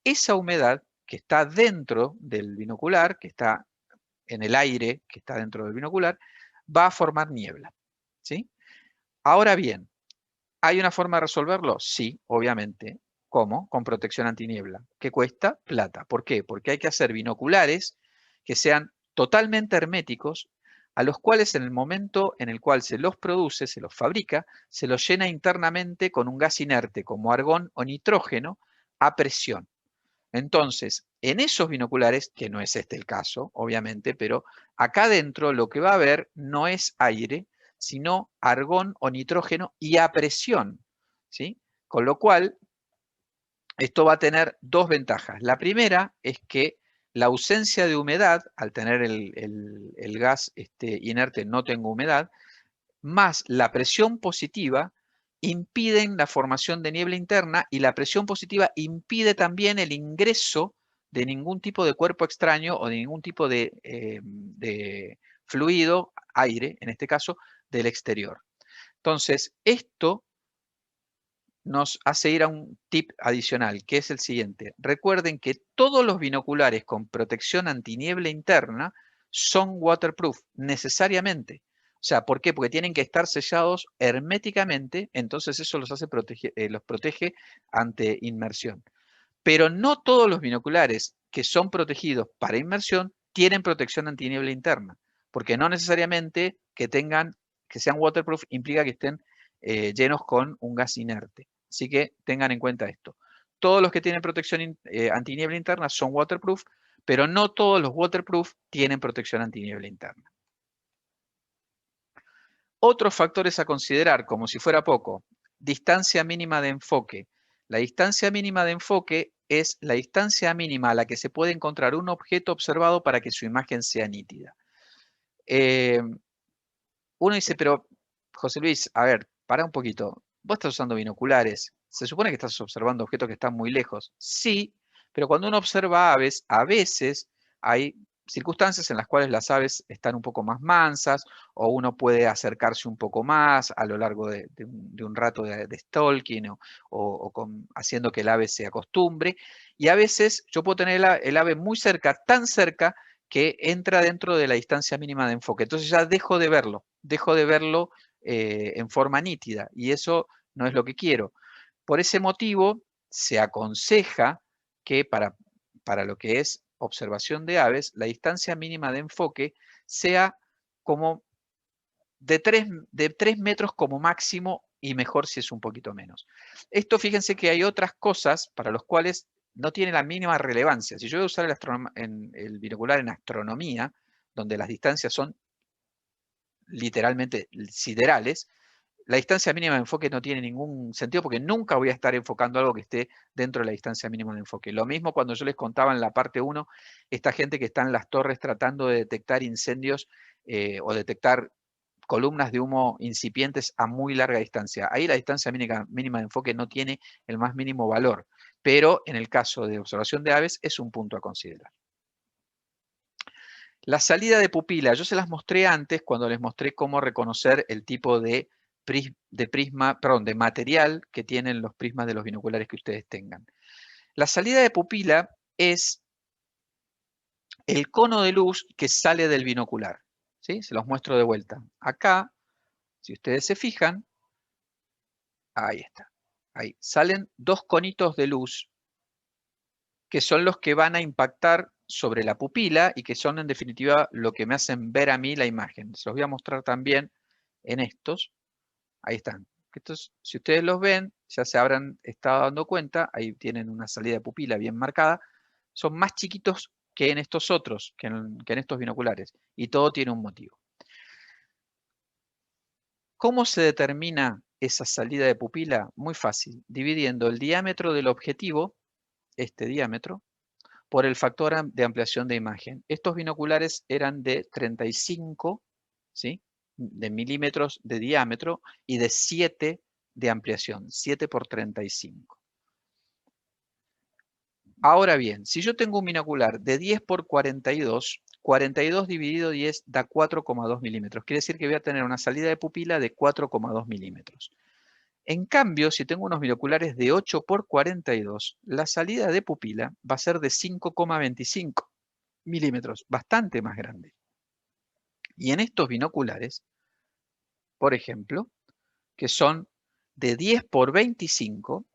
esa humedad que está dentro del binocular, que está en el aire que está dentro del binocular, va a formar niebla. ¿Sí? Ahora bien, ¿hay una forma de resolverlo? Sí, obviamente. ¿Cómo? Con protección antiniebla. ¿Qué cuesta? Plata. ¿Por qué? Porque hay que hacer binoculares que sean totalmente herméticos, a los cuales en el momento en el cual se los produce, se los fabrica, se los llena internamente con un gas inerte como argón o nitrógeno a presión. Entonces, en esos binoculares, que no es este el caso, obviamente, pero acá adentro lo que va a haber no es aire, sino argón o nitrógeno y a presión, ¿sí? Con lo cual, esto va a tener dos ventajas. La primera es que la ausencia de humedad, al tener el gas inerte no tengo humedad, más la presión positiva impiden la formación de niebla interna y la presión positiva impide también el ingreso de ningún tipo de cuerpo extraño o de ningún tipo de fluido, aire en este caso, del exterior. Entonces, esto nos hace ir a un tip adicional, que es el siguiente. Recuerden que todos los binoculares con protección antiniebla interna son waterproof, necesariamente. O sea, ¿por qué? Porque tienen que estar sellados herméticamente, entonces eso los protege ante inmersión. Pero no todos los binoculares que son protegidos para inmersión tienen protección antiniebla interna, porque no necesariamente que sean waterproof implica que estén llenos con un gas inerte. Así que tengan en cuenta esto. Todos los que tienen protección antiniebla interna son waterproof, pero no todos los waterproof tienen protección antiniebla interna. Otros factores a considerar, como si fuera poco, distancia mínima de enfoque. La distancia mínima de enfoque es la distancia mínima a la que se puede encontrar un objeto observado para que su imagen sea nítida. Uno dice, pero José Luis, a ver, para un poquito. Vos estás usando binoculares. Se supone que estás observando objetos que están muy lejos. Sí, pero cuando uno observa aves, a veces hay circunstancias en las cuales las aves están un poco más mansas o uno puede acercarse un poco más a lo largo de un rato de stalking haciendo que el ave se acostumbre. Y a veces yo puedo tener el ave muy cerca, tan cerca, que entra dentro de la distancia mínima de enfoque. Entonces ya dejo de verlo en forma nítida y eso no es lo que quiero. Por ese motivo se aconseja que para lo que es observación de aves, la distancia mínima de enfoque sea como de 3 metros como máximo y mejor si es un poquito menos. Esto fíjense que hay otras cosas para las cuales no tiene la mínima relevancia. Si yo voy a usar el binocular en astronomía, donde las distancias son literalmente siderales, la distancia mínima de enfoque no tiene ningún sentido porque nunca voy a estar enfocando algo que esté dentro de la distancia mínima de enfoque. Lo mismo cuando yo les contaba en la parte 1, esta gente que está en las torres tratando de detectar incendios o detectar columnas de humo incipientes a muy larga distancia. Ahí la distancia mínima de enfoque no tiene el más mínimo valor, pero en el caso de observación de aves es un punto a considerar. La salida de pupila, yo se las mostré antes cuando les mostré cómo reconocer el tipo de material que tienen los prismas de los binoculares que ustedes tengan. La salida de pupila es el cono de luz que sale del binocular. ¿Sí? Se los muestro de vuelta. Acá, si ustedes se fijan, ahí está. Ahí salen dos conitos de luz que son los que van a impactar sobre la pupila y que son en definitiva lo que me hacen ver a mí la imagen. Se los voy a mostrar también en estos. Ahí están. Estos, si ustedes los ven, ya se habrán estado dando cuenta, ahí tienen una salida de pupila bien marcada, son más chiquitos que en estos otros, que en estos binoculares, y todo tiene un motivo. ¿Cómo se determina esa salida de pupila? Muy fácil, dividiendo el diámetro del objetivo, este diámetro, por el factor de ampliación de imagen. Estos binoculares eran de 35, ¿sí? De milímetros de diámetro y de 7 de ampliación, 7 por 35. Ahora bien, si yo tengo un binocular de 10 por 42, 42 dividido 10 da 4,2 milímetros. Quiere decir que voy a tener una salida de pupila de 4,2 milímetros. En cambio, si tengo unos binoculares de 8 por 42, la salida de pupila va a ser de 5,25 milímetros, bastante más grande. Y en estos binoculares, por ejemplo, que son de 10 por 25,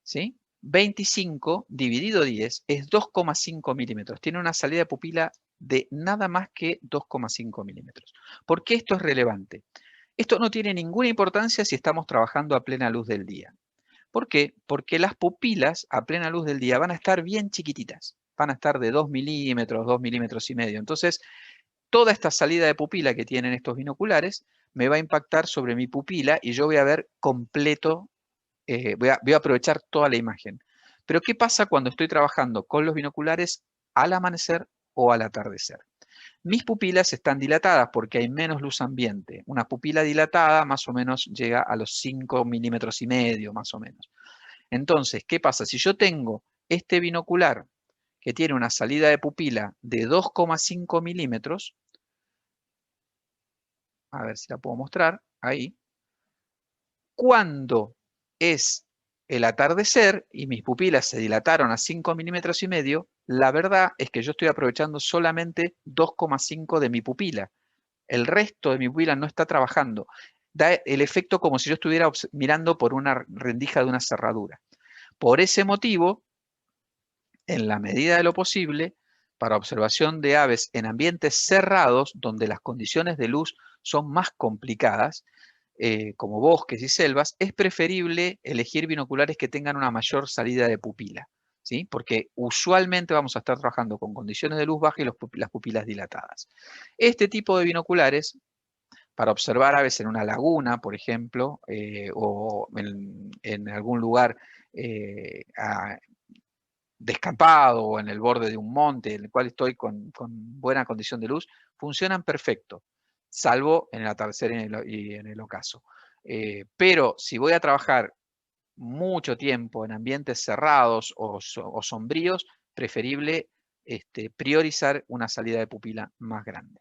¿sí? 25 dividido 10 es 2,5 milímetros. Tiene una salida de pupila de nada más que 2,5 milímetros. ¿Por qué esto es relevante? Esto no tiene ninguna importancia si estamos trabajando a plena luz del día. ¿Por qué? Porque las pupilas a plena luz del día van a estar bien chiquititas. Van a estar de 2 milímetros, 2 milímetros y medio. Entonces, toda esta salida de pupila que tienen estos binoculares me va a impactar sobre mi pupila y yo voy a ver completo, voy a aprovechar toda la imagen. Pero ¿qué pasa cuando estoy trabajando con los binoculares al amanecer o al atardecer? Mis pupilas están dilatadas porque hay menos luz ambiente. Una pupila dilatada más o menos llega a los 5 milímetros y medio, más o menos. Entonces, ¿qué pasa? Si yo tengo este binocular que tiene una salida de pupila de 2,5 milímetros, a ver si la puedo mostrar, ahí, cuando es el atardecer y mis pupilas se dilataron a 5 milímetros y medio, la verdad es que yo estoy aprovechando solamente 2,5 de mi pupila. El resto de mi pupila no está trabajando. Da el efecto como si yo estuviera mirando por una rendija de una cerradura. Por ese motivo, en la medida de lo posible, para observación de aves en ambientes cerrados, donde las condiciones de luz son más complicadas, como bosques y selvas, es preferible elegir binoculares que tengan una mayor salida de pupila, ¿sí? Porque usualmente vamos a estar trabajando con condiciones de luz baja y las pupilas dilatadas. Este tipo de binoculares, para observar aves en una laguna, por ejemplo, o en algún lugar descampado o en el borde de un monte en el cual estoy con buena condición de luz, funcionan perfecto, salvo en el atardecer y en el ocaso. Pero si voy a trabajar mucho tiempo en ambientes cerrados o sombríos, preferible priorizar una salida de pupila más grande.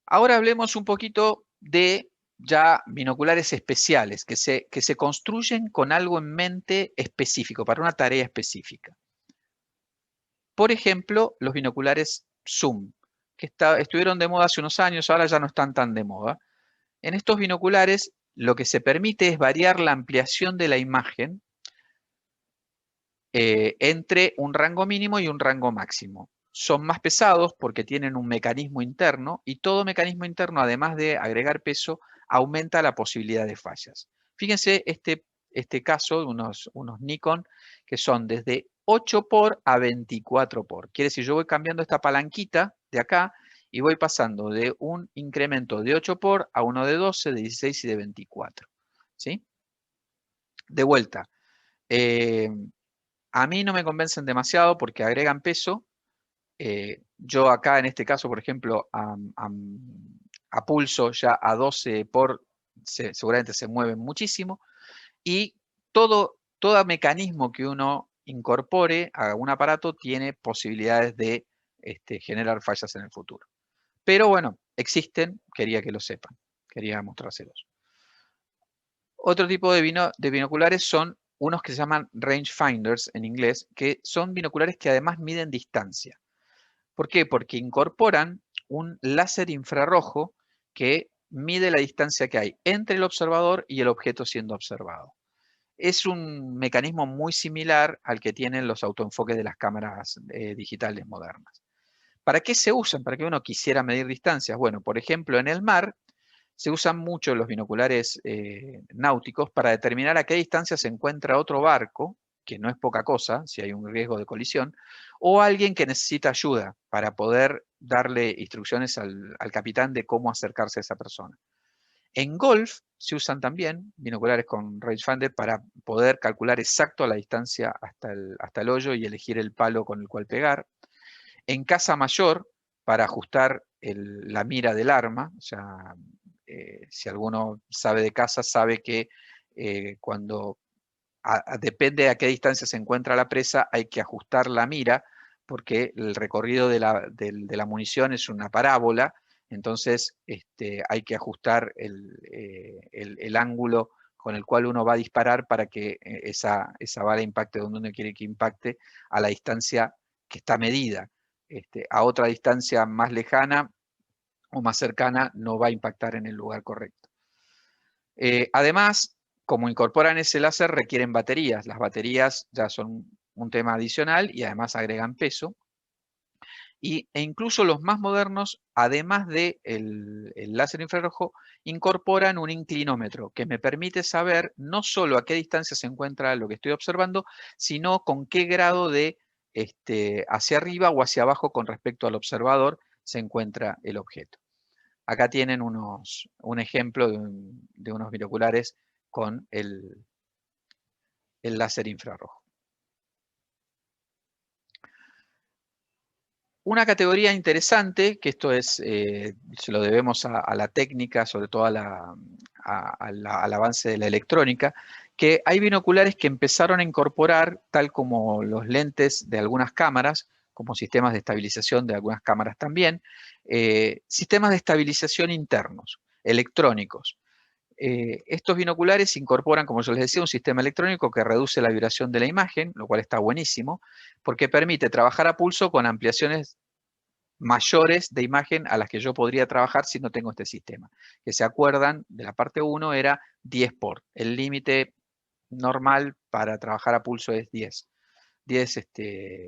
Ahora hablemos un poquito de ya binoculares especiales, que se construyen con algo en mente específico, para una tarea específica. Por ejemplo, los binoculares zoom, que estuvieron de moda hace unos años, ahora ya no están tan de moda. En estos binoculares lo que se permite es variar la ampliación de la imagen entre un rango mínimo y un rango máximo. Son más pesados porque tienen un mecanismo interno y todo mecanismo interno, además de agregar peso, aumenta la posibilidad de fallas. Fíjense este caso de unos Nikon que son desde 8 por a 24 por. Quiere decir, yo voy cambiando esta palanquita de acá y voy pasando de un incremento de 8 por a uno de 12, de 16 y de 24. ¿Sí? De vuelta. A mí no me convencen demasiado porque agregan peso. Yo acá en este caso, por ejemplo, a pulso ya a 12 por seguramente se mueven muchísimo. Y todo mecanismo que uno incorpore a un aparato tiene posibilidades de generar fallas en el futuro. Pero bueno, existen, quería que lo sepan, quería mostrárselos. Otro tipo de binoculares son unos que se llaman rangefinders en inglés, que son binoculares que además miden distancia. ¿Por qué? Porque incorporan un láser infrarrojo que mide la distancia que hay entre el observador y el objeto siendo observado. Es un mecanismo muy similar al que tienen los autoenfoques de las cámaras digitales modernas. ¿Para qué se usan? ¿Para qué uno quisiera medir distancias? Bueno, por ejemplo, en el mar se usan mucho los binoculares náuticos para determinar a qué distancia se encuentra otro barco, que no es poca cosa, si hay un riesgo de colisión, o alguien que necesita ayuda para poder darle instrucciones al capitán de cómo acercarse a esa persona. En golf se usan también binoculares con rangefinder para poder calcular exacto la distancia hasta el hoyo y elegir el palo con el cual pegar. En caza mayor, para ajustar la mira del arma, o sea, si alguno sabe de caza, sabe que cuando depende a qué distancia se encuentra la presa, hay que ajustar la mira, porque el recorrido de la munición es una parábola, entonces hay que ajustar el ángulo con el cual uno va a disparar para que esa bala impacte donde uno quiere que impacte, a la distancia que está medida. A otra distancia más lejana o más cercana no va a impactar en el lugar correcto. Además, como incorporan ese láser, requieren baterías. Las baterías ya son un tema adicional y además agregan peso. E incluso los más modernos, además del láser infrarrojo, incorporan un inclinómetro que me permite saber no solo a qué distancia se encuentra lo que estoy observando, sino con qué grado de hacia arriba o hacia abajo con respecto al observador se encuentra el objeto. Acá tienen un ejemplo de unos binoculares con el láser infrarrojo. Una categoría interesante, que esto se lo debemos a la técnica, sobre todo al avance de la electrónica, que hay binoculares que empezaron a incorporar, tal como los lentes de algunas cámaras, como sistemas de estabilización de algunas cámaras también, sistemas de estabilización internos, electrónicos. Estos binoculares incorporan, como yo les decía, un sistema electrónico que reduce la vibración de la imagen, lo cual está buenísimo, porque permite trabajar a pulso con ampliaciones mayores de imagen a las que yo podría trabajar si no tengo este sistema. Que se acuerdan, de la parte 1 era 10 por. El límite normal para trabajar a pulso es 10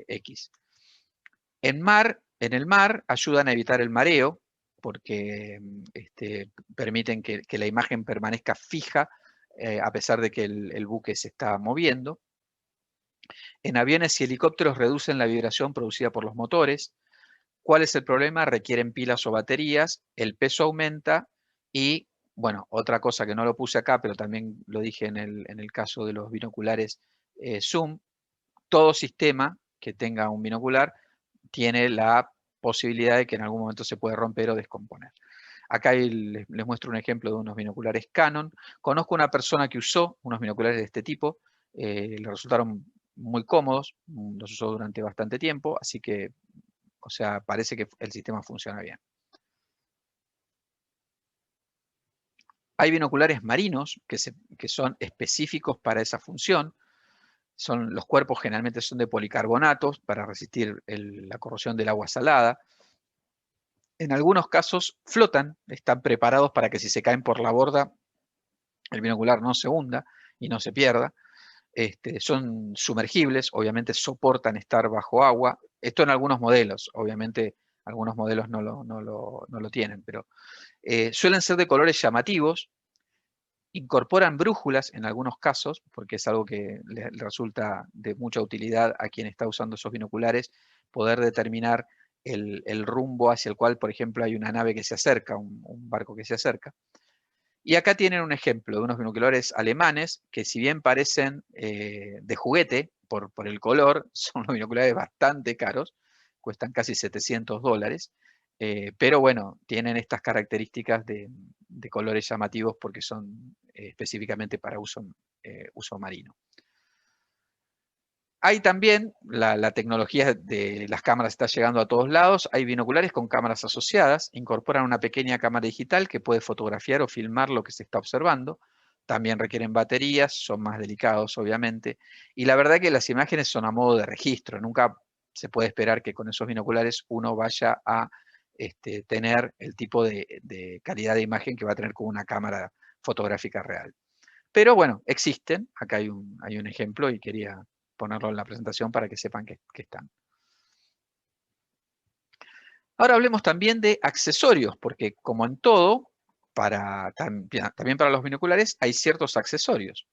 X. En el mar ayudan a evitar el mareo, porque permiten que la imagen permanezca fija a pesar de que el buque se está moviendo. En aviones y helicópteros reducen la vibración producida por los motores. ¿Cuál es el problema? Requieren pilas o baterías, el peso aumenta y, bueno, otra cosa que no lo puse acá, pero también lo dije en el caso de los binoculares zoom, todo sistema que tenga un binocular tiene la posibilidad de que en algún momento se puede romper o descomponer. Acá les muestro un ejemplo de unos binoculares Canon. Conozco una persona que usó unos binoculares de este tipo, le resultaron muy cómodos, los uso durante bastante tiempo, así que, o sea, parece que el sistema funciona bien. Hay binoculares marinos que son específicos para esa función. Los cuerpos generalmente son de policarbonatos para resistir la corrosión del agua salada. En algunos casos flotan, están preparados para que si se caen por la borda, el binocular no se hunda y no se pierda. Son sumergibles, obviamente soportan estar bajo agua. Esto en algunos modelos, obviamente algunos modelos no lo tienen, pero suelen ser de colores llamativos. Incorporan brújulas en algunos casos, porque es algo que le resulta de mucha utilidad a quien está usando esos binoculares, poder determinar el rumbo hacia el cual, por ejemplo, hay una nave que se acerca, un barco que se acerca. Y acá tienen un ejemplo de unos binoculares alemanes que, si bien parecen de juguete por el color, son unos binoculares bastante caros, cuestan casi $700, pero bueno, tienen estas características de colores llamativos porque son específicamente para uso marino. Hay también, la tecnología de las cámaras está llegando a todos lados, hay binoculares con cámaras asociadas, incorporan una pequeña cámara digital que puede fotografiar o filmar lo que se está observando, también requieren baterías, son más delicados obviamente, y la verdad que las imágenes son a modo de registro, nunca se puede esperar que con esos binoculares uno vaya a tener el tipo de calidad de imagen que va a tener con una cámara fotográfica real. Pero bueno, existen, acá hay un ejemplo y quería ponerlo en la presentación para que sepan que están. Ahora hablemos también de accesorios, porque como en todo, también para los binoculares hay ciertos accesorios.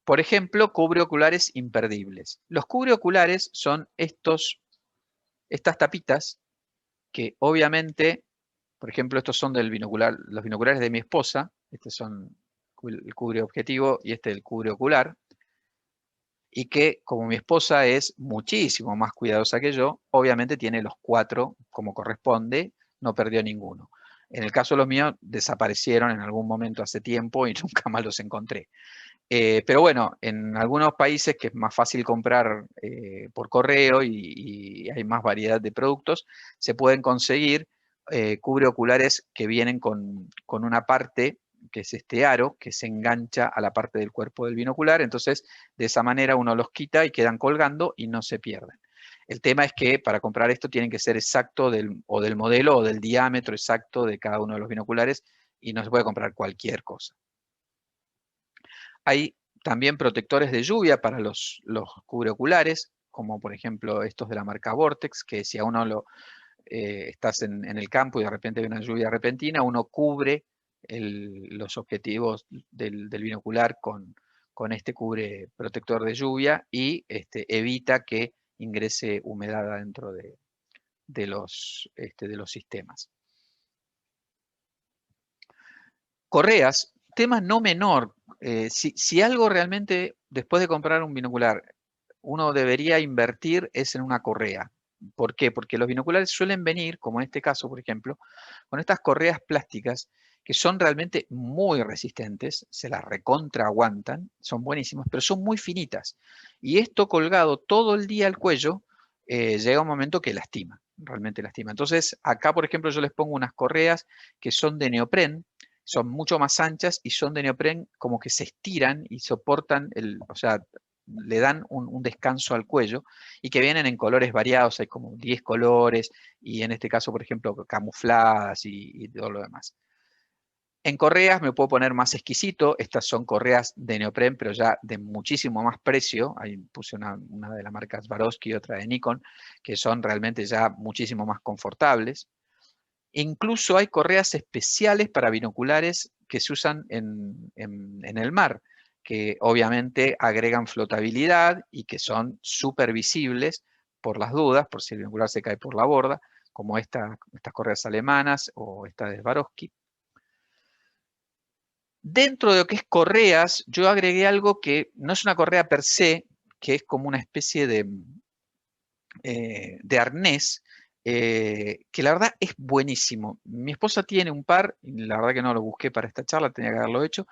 Por ejemplo, cubreoculares imperdibles. Los cubreoculares son estas tapitas que obviamente, por ejemplo, estos son los binoculares de mi esposa, estos son el cubreobjetivo y el cubreocular, y que como mi esposa es muchísimo más cuidadosa que yo, obviamente tiene los 4 como corresponde, no perdió ninguno. En el caso de los míos, desaparecieron en algún momento hace tiempo y nunca más los encontré. Pero bueno, en algunos países que es más fácil comprar por correo y hay más variedad de productos, se pueden conseguir cubreoculares que vienen con una parte que es este aro, que se engancha a la parte del cuerpo del binocular, entonces de esa manera uno los quita y quedan colgando y no se pierden. El tema es que para comprar esto tienen que ser exacto del modelo o del diámetro exacto de cada uno de los binoculares y no se puede comprar cualquier cosa. Hay también protectores de lluvia para los cubreoculares, como por ejemplo estos de la marca Vortex, que si a uno estás en el campo y de repente hay una lluvia repentina, uno cubre los objetivos del binocular con este cubre protector de lluvia y evita que ingrese humedad adentro de los sistemas. Correas, tema no menor. Si algo realmente, después de comprar un binocular, uno debería invertir es en una correa. ¿Por qué? Porque los binoculares suelen venir, como en este caso, por ejemplo, con estas correas plásticas que son realmente muy resistentes, se las recontra aguantan, son buenísimas, pero son muy finitas. Y esto colgado todo el día al cuello, llega un momento que lastima, realmente lastima. Entonces, acá, por ejemplo, yo les pongo unas correas que son de neopren, son mucho más anchas y son de neopren como que se estiran y soportan, o sea, le dan un descanso al cuello y que vienen en colores variados, hay como 10 colores y en este caso, por ejemplo, camufladas y todo lo demás. En correas me puedo poner más exquisito, estas son correas de neopren, pero ya de muchísimo más precio, ahí puse una de la marca Swarovski y otra de Nikon, que son realmente ya muchísimo más confortables. Incluso hay correas especiales para binoculares que se usan en el mar, que obviamente agregan flotabilidad y que son súper visibles por las dudas, por si el binocular se cae por la borda, como estas correas alemanas o esta de Swarovski. Dentro de lo que es correas, yo agregué algo que no es una correa per se, que es como una especie de arnés, que la verdad es buenísimo. Mi esposa tiene un par, y la verdad que no lo busqué para esta charla, tenía que haberlo hecho,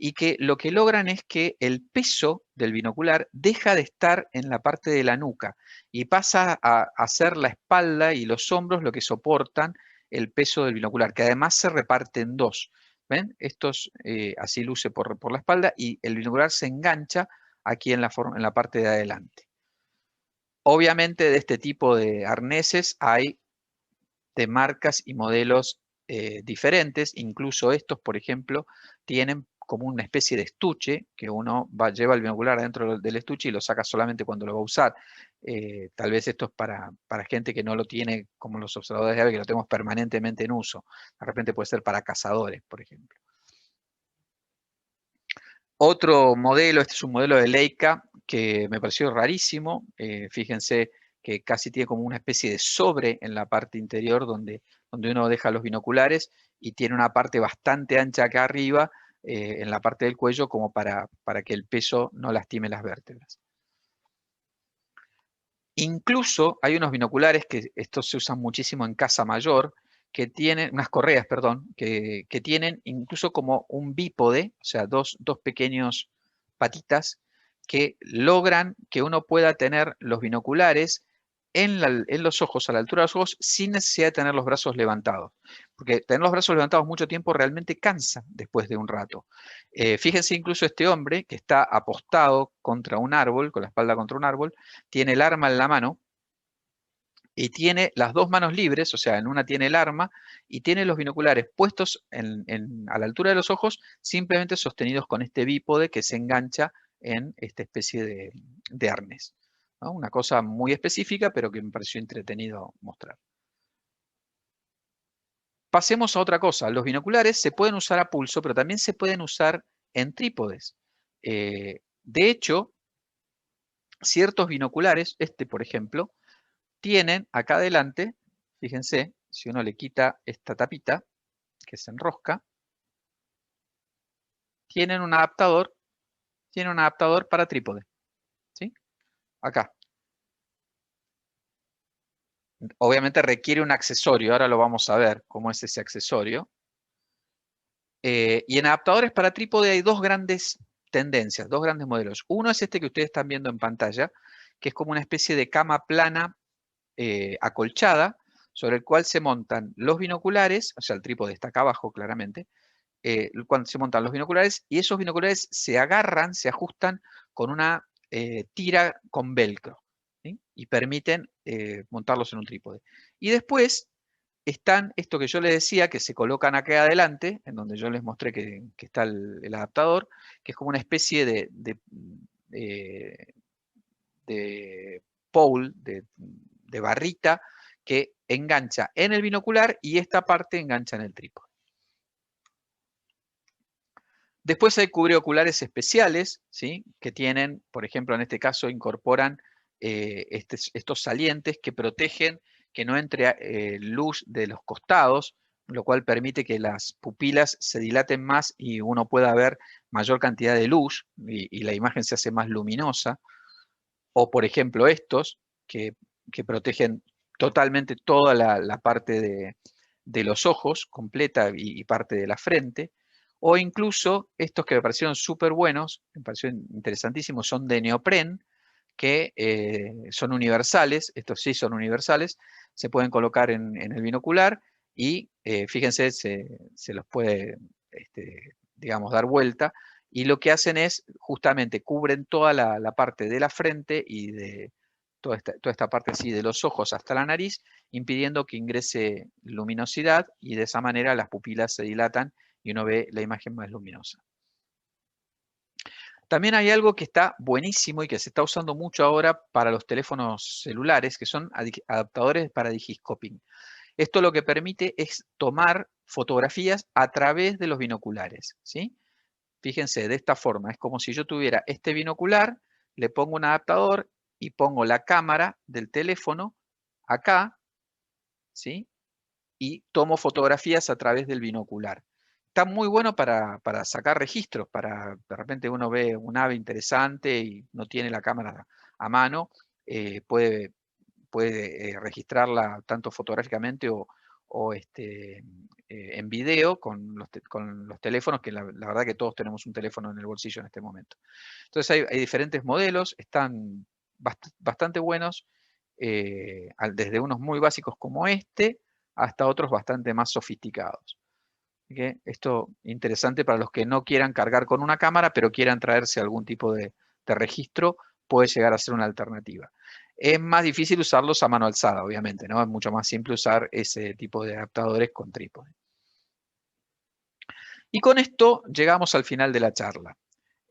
y que lo que logran es que el peso del binocular deja de estar en la parte de la nuca y pasa a ser la espalda y los hombros lo que soportan el peso del binocular, que además se reparte en dos. ¿Ven? Estos así luce por la espalda y el binocular se engancha aquí en la parte de adelante. Obviamente de este tipo de arneses hay de marcas y modelos diferentes, incluso estos, por ejemplo, tienen como una especie de estuche que uno lleva el binocular adentro del estuche y lo saca solamente cuando lo va a usar. Tal vez esto es para gente que no lo tiene como los observadores de ave, que lo tenemos permanentemente en uso. De repente puede ser para cazadores, por ejemplo. Otro modelo, este es un modelo de Leica que me pareció rarísimo. Fíjense que casi tiene como una especie de sobre en la parte interior donde uno deja los binoculares y tiene una parte bastante ancha acá arriba en la parte del cuello como para que el peso no lastime las vértebras. Incluso hay unos binoculares que estos se usan muchísimo en casa mayor, que tienen, unas correas, perdón, que tienen incluso como un bípode, o sea, dos pequeños patitas que logran que uno pueda tener los binoculares en los ojos, a la altura de los ojos, sin necesidad de tener los brazos levantados. Porque tener los brazos levantados mucho tiempo realmente cansa después de un rato. Fíjense incluso este hombre que está apostado contra un árbol, con la espalda contra un árbol, tiene el arma en la mano y tiene las dos manos libres, o sea, en una tiene el arma y tiene los binoculares puestos a la altura de los ojos, simplemente sostenidos con este bípode que se engancha en esta especie de arnés, ¿no? Una cosa muy específica, pero que me pareció entretenido mostrar. Pasemos a otra cosa. Los binoculares se pueden usar a pulso, pero también se pueden usar en trípodes. De hecho, ciertos binoculares, este por ejemplo, tienen acá adelante, fíjense, si uno le quita esta tapita, que se enrosca, tienen un adaptador para trípode, ¿sí? Acá. Obviamente requiere un accesorio, ahora lo vamos a ver cómo es ese accesorio. Y en adaptadores para trípode hay dos grandes tendencias, dos grandes modelos. Uno es este que ustedes están viendo en pantalla, que es como una especie de cama plana acolchada, sobre el cual se montan los binoculares, o sea, el trípode está acá abajo claramente, cuando se montan los binoculares, y esos binoculares se agarran, se ajustan con una tira con velcro, ¿sí? Y permiten montarlos en un trípode. Y después están esto que yo les decía, que se colocan acá adelante, en donde yo les mostré que está el adaptador, que es como una especie de pole, de barrita, que engancha en el binocular y esta parte engancha en el trípode. Después hay cubreoculares especiales, ¿sí? Que tienen, por ejemplo, en este caso incorporan estos salientes que protegen que no entre luz de los costados, lo cual permite que las pupilas se dilaten más y uno pueda ver mayor cantidad de luz y la imagen se hace más luminosa. O por ejemplo estos que protegen totalmente toda la parte de los ojos, completa y parte de la frente. O incluso estos que me parecieron súper buenos, me parecieron interesantísimos, son de neopren, que son universales, estos sí son universales, se pueden colocar en el binocular y fíjense, se los puede, digamos, dar vuelta y lo que hacen es justamente cubren toda la parte de la frente y de toda esta parte así de los ojos hasta la nariz, impidiendo que ingrese luminosidad y de esa manera las pupilas se dilatan y uno ve la imagen más luminosa. También hay algo que está buenísimo y que se está usando mucho ahora para los teléfonos celulares, que son adaptadores para digiscoping. Esto lo que permite es tomar fotografías a través de los binoculares, ¿sí? Fíjense, de esta forma, es como si yo tuviera este binocular, le pongo un adaptador y pongo la cámara del teléfono acá, ¿sí? Y tomo fotografías a través del binocular. Está muy bueno para sacar registros, para de repente uno ve un ave interesante y no tiene la cámara a mano, puede registrarla tanto fotográficamente o en video con los teléfonos, que la verdad que todos tenemos un teléfono en el bolsillo en este momento. Entonces hay diferentes modelos, están bastante buenos, desde unos muy básicos como este, hasta otros bastante más sofisticados. Así que esto interesante para los que no quieran cargar con una cámara, pero quieran traerse algún tipo de registro, puede llegar a ser una alternativa. Es más difícil usarlos a mano alzada, obviamente, ¿no? Es mucho más simple usar ese tipo de adaptadores con trípode. Y con esto llegamos al final de la charla.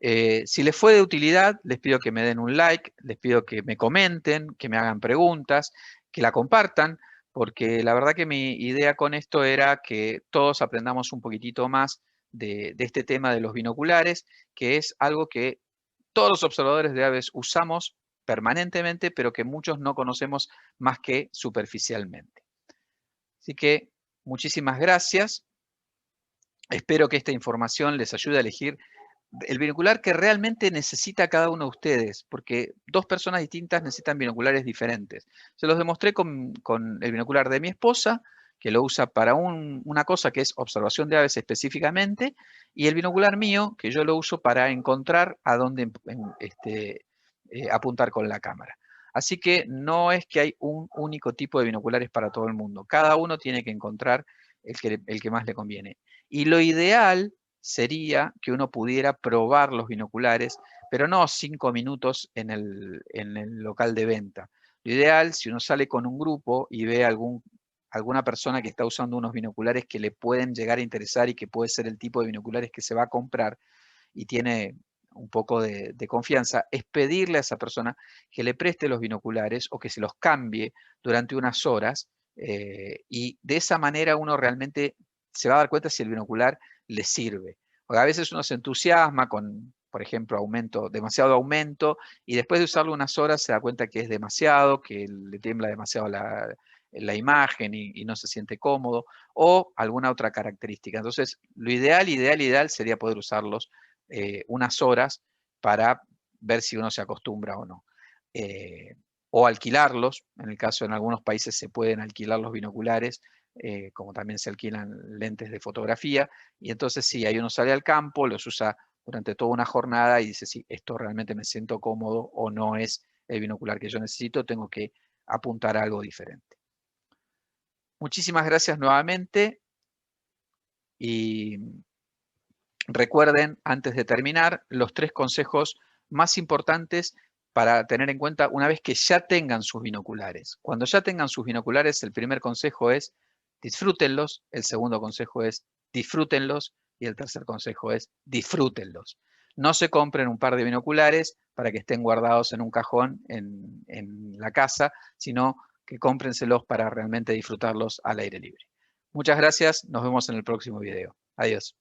Si les fue de utilidad, les pido que me den un like, les pido que me comenten, que me hagan preguntas, que la compartan, porque la verdad que mi idea con esto era que todos aprendamos un poquitito más de este tema de los binoculares, que es algo que todos los observadores de aves usamos permanentemente, pero que muchos no conocemos más que superficialmente. Así que muchísimas gracias. Espero que esta información les ayude a elegir el binocular que realmente necesita cada uno de ustedes, porque dos personas distintas necesitan binoculares diferentes. Se los demostré con el binocular de mi esposa, que lo usa para una cosa que es observación de aves específicamente, y el binocular mío, que yo lo uso para encontrar a dónde apuntar con la cámara. Así que no es que hay un único tipo de binoculares para todo el mundo. Cada uno tiene que encontrar el que más le conviene. Y lo ideal sería que uno pudiera probar los binoculares, pero no 5 minutos en el local de venta. Lo ideal, si uno sale con un grupo y ve alguna persona que está usando unos binoculares que le pueden llegar a interesar y que puede ser el tipo de binoculares que se va a comprar y tiene un poco de confianza, es pedirle a esa persona que le preste los binoculares o que se los cambie durante unas horas, y de esa manera uno realmente se va a dar cuenta si el binocular le sirve. Porque a veces uno se entusiasma con, por ejemplo, demasiado aumento, y después de usarlo unas horas se da cuenta que es demasiado, que le tiembla demasiado la imagen y no se siente cómodo, o alguna otra característica. Entonces, lo ideal sería poder usarlos unas horas para ver si uno se acostumbra o no. O alquilarlos, en el caso en algunos países se pueden alquilar los binoculares, como también se alquilan lentes de fotografía, y entonces sí, ahí uno sale al campo, los usa durante toda una jornada y dice, sí, esto realmente me siento cómodo o no es el binocular que yo necesito, tengo que apuntar a algo diferente. Muchísimas gracias nuevamente y recuerden, antes de terminar, los 3 consejos más importantes para tener en cuenta una vez que ya tengan sus binoculares. Cuando ya tengan sus binoculares, el primer consejo es disfrútenlos, el segundo consejo es disfrútenlos y el tercer consejo es disfrútenlos. No se compren un par de binoculares para que estén guardados en un cajón en la casa, sino que cómprenselos para realmente disfrutarlos al aire libre. Muchas gracias, nos vemos en el próximo video. Adiós.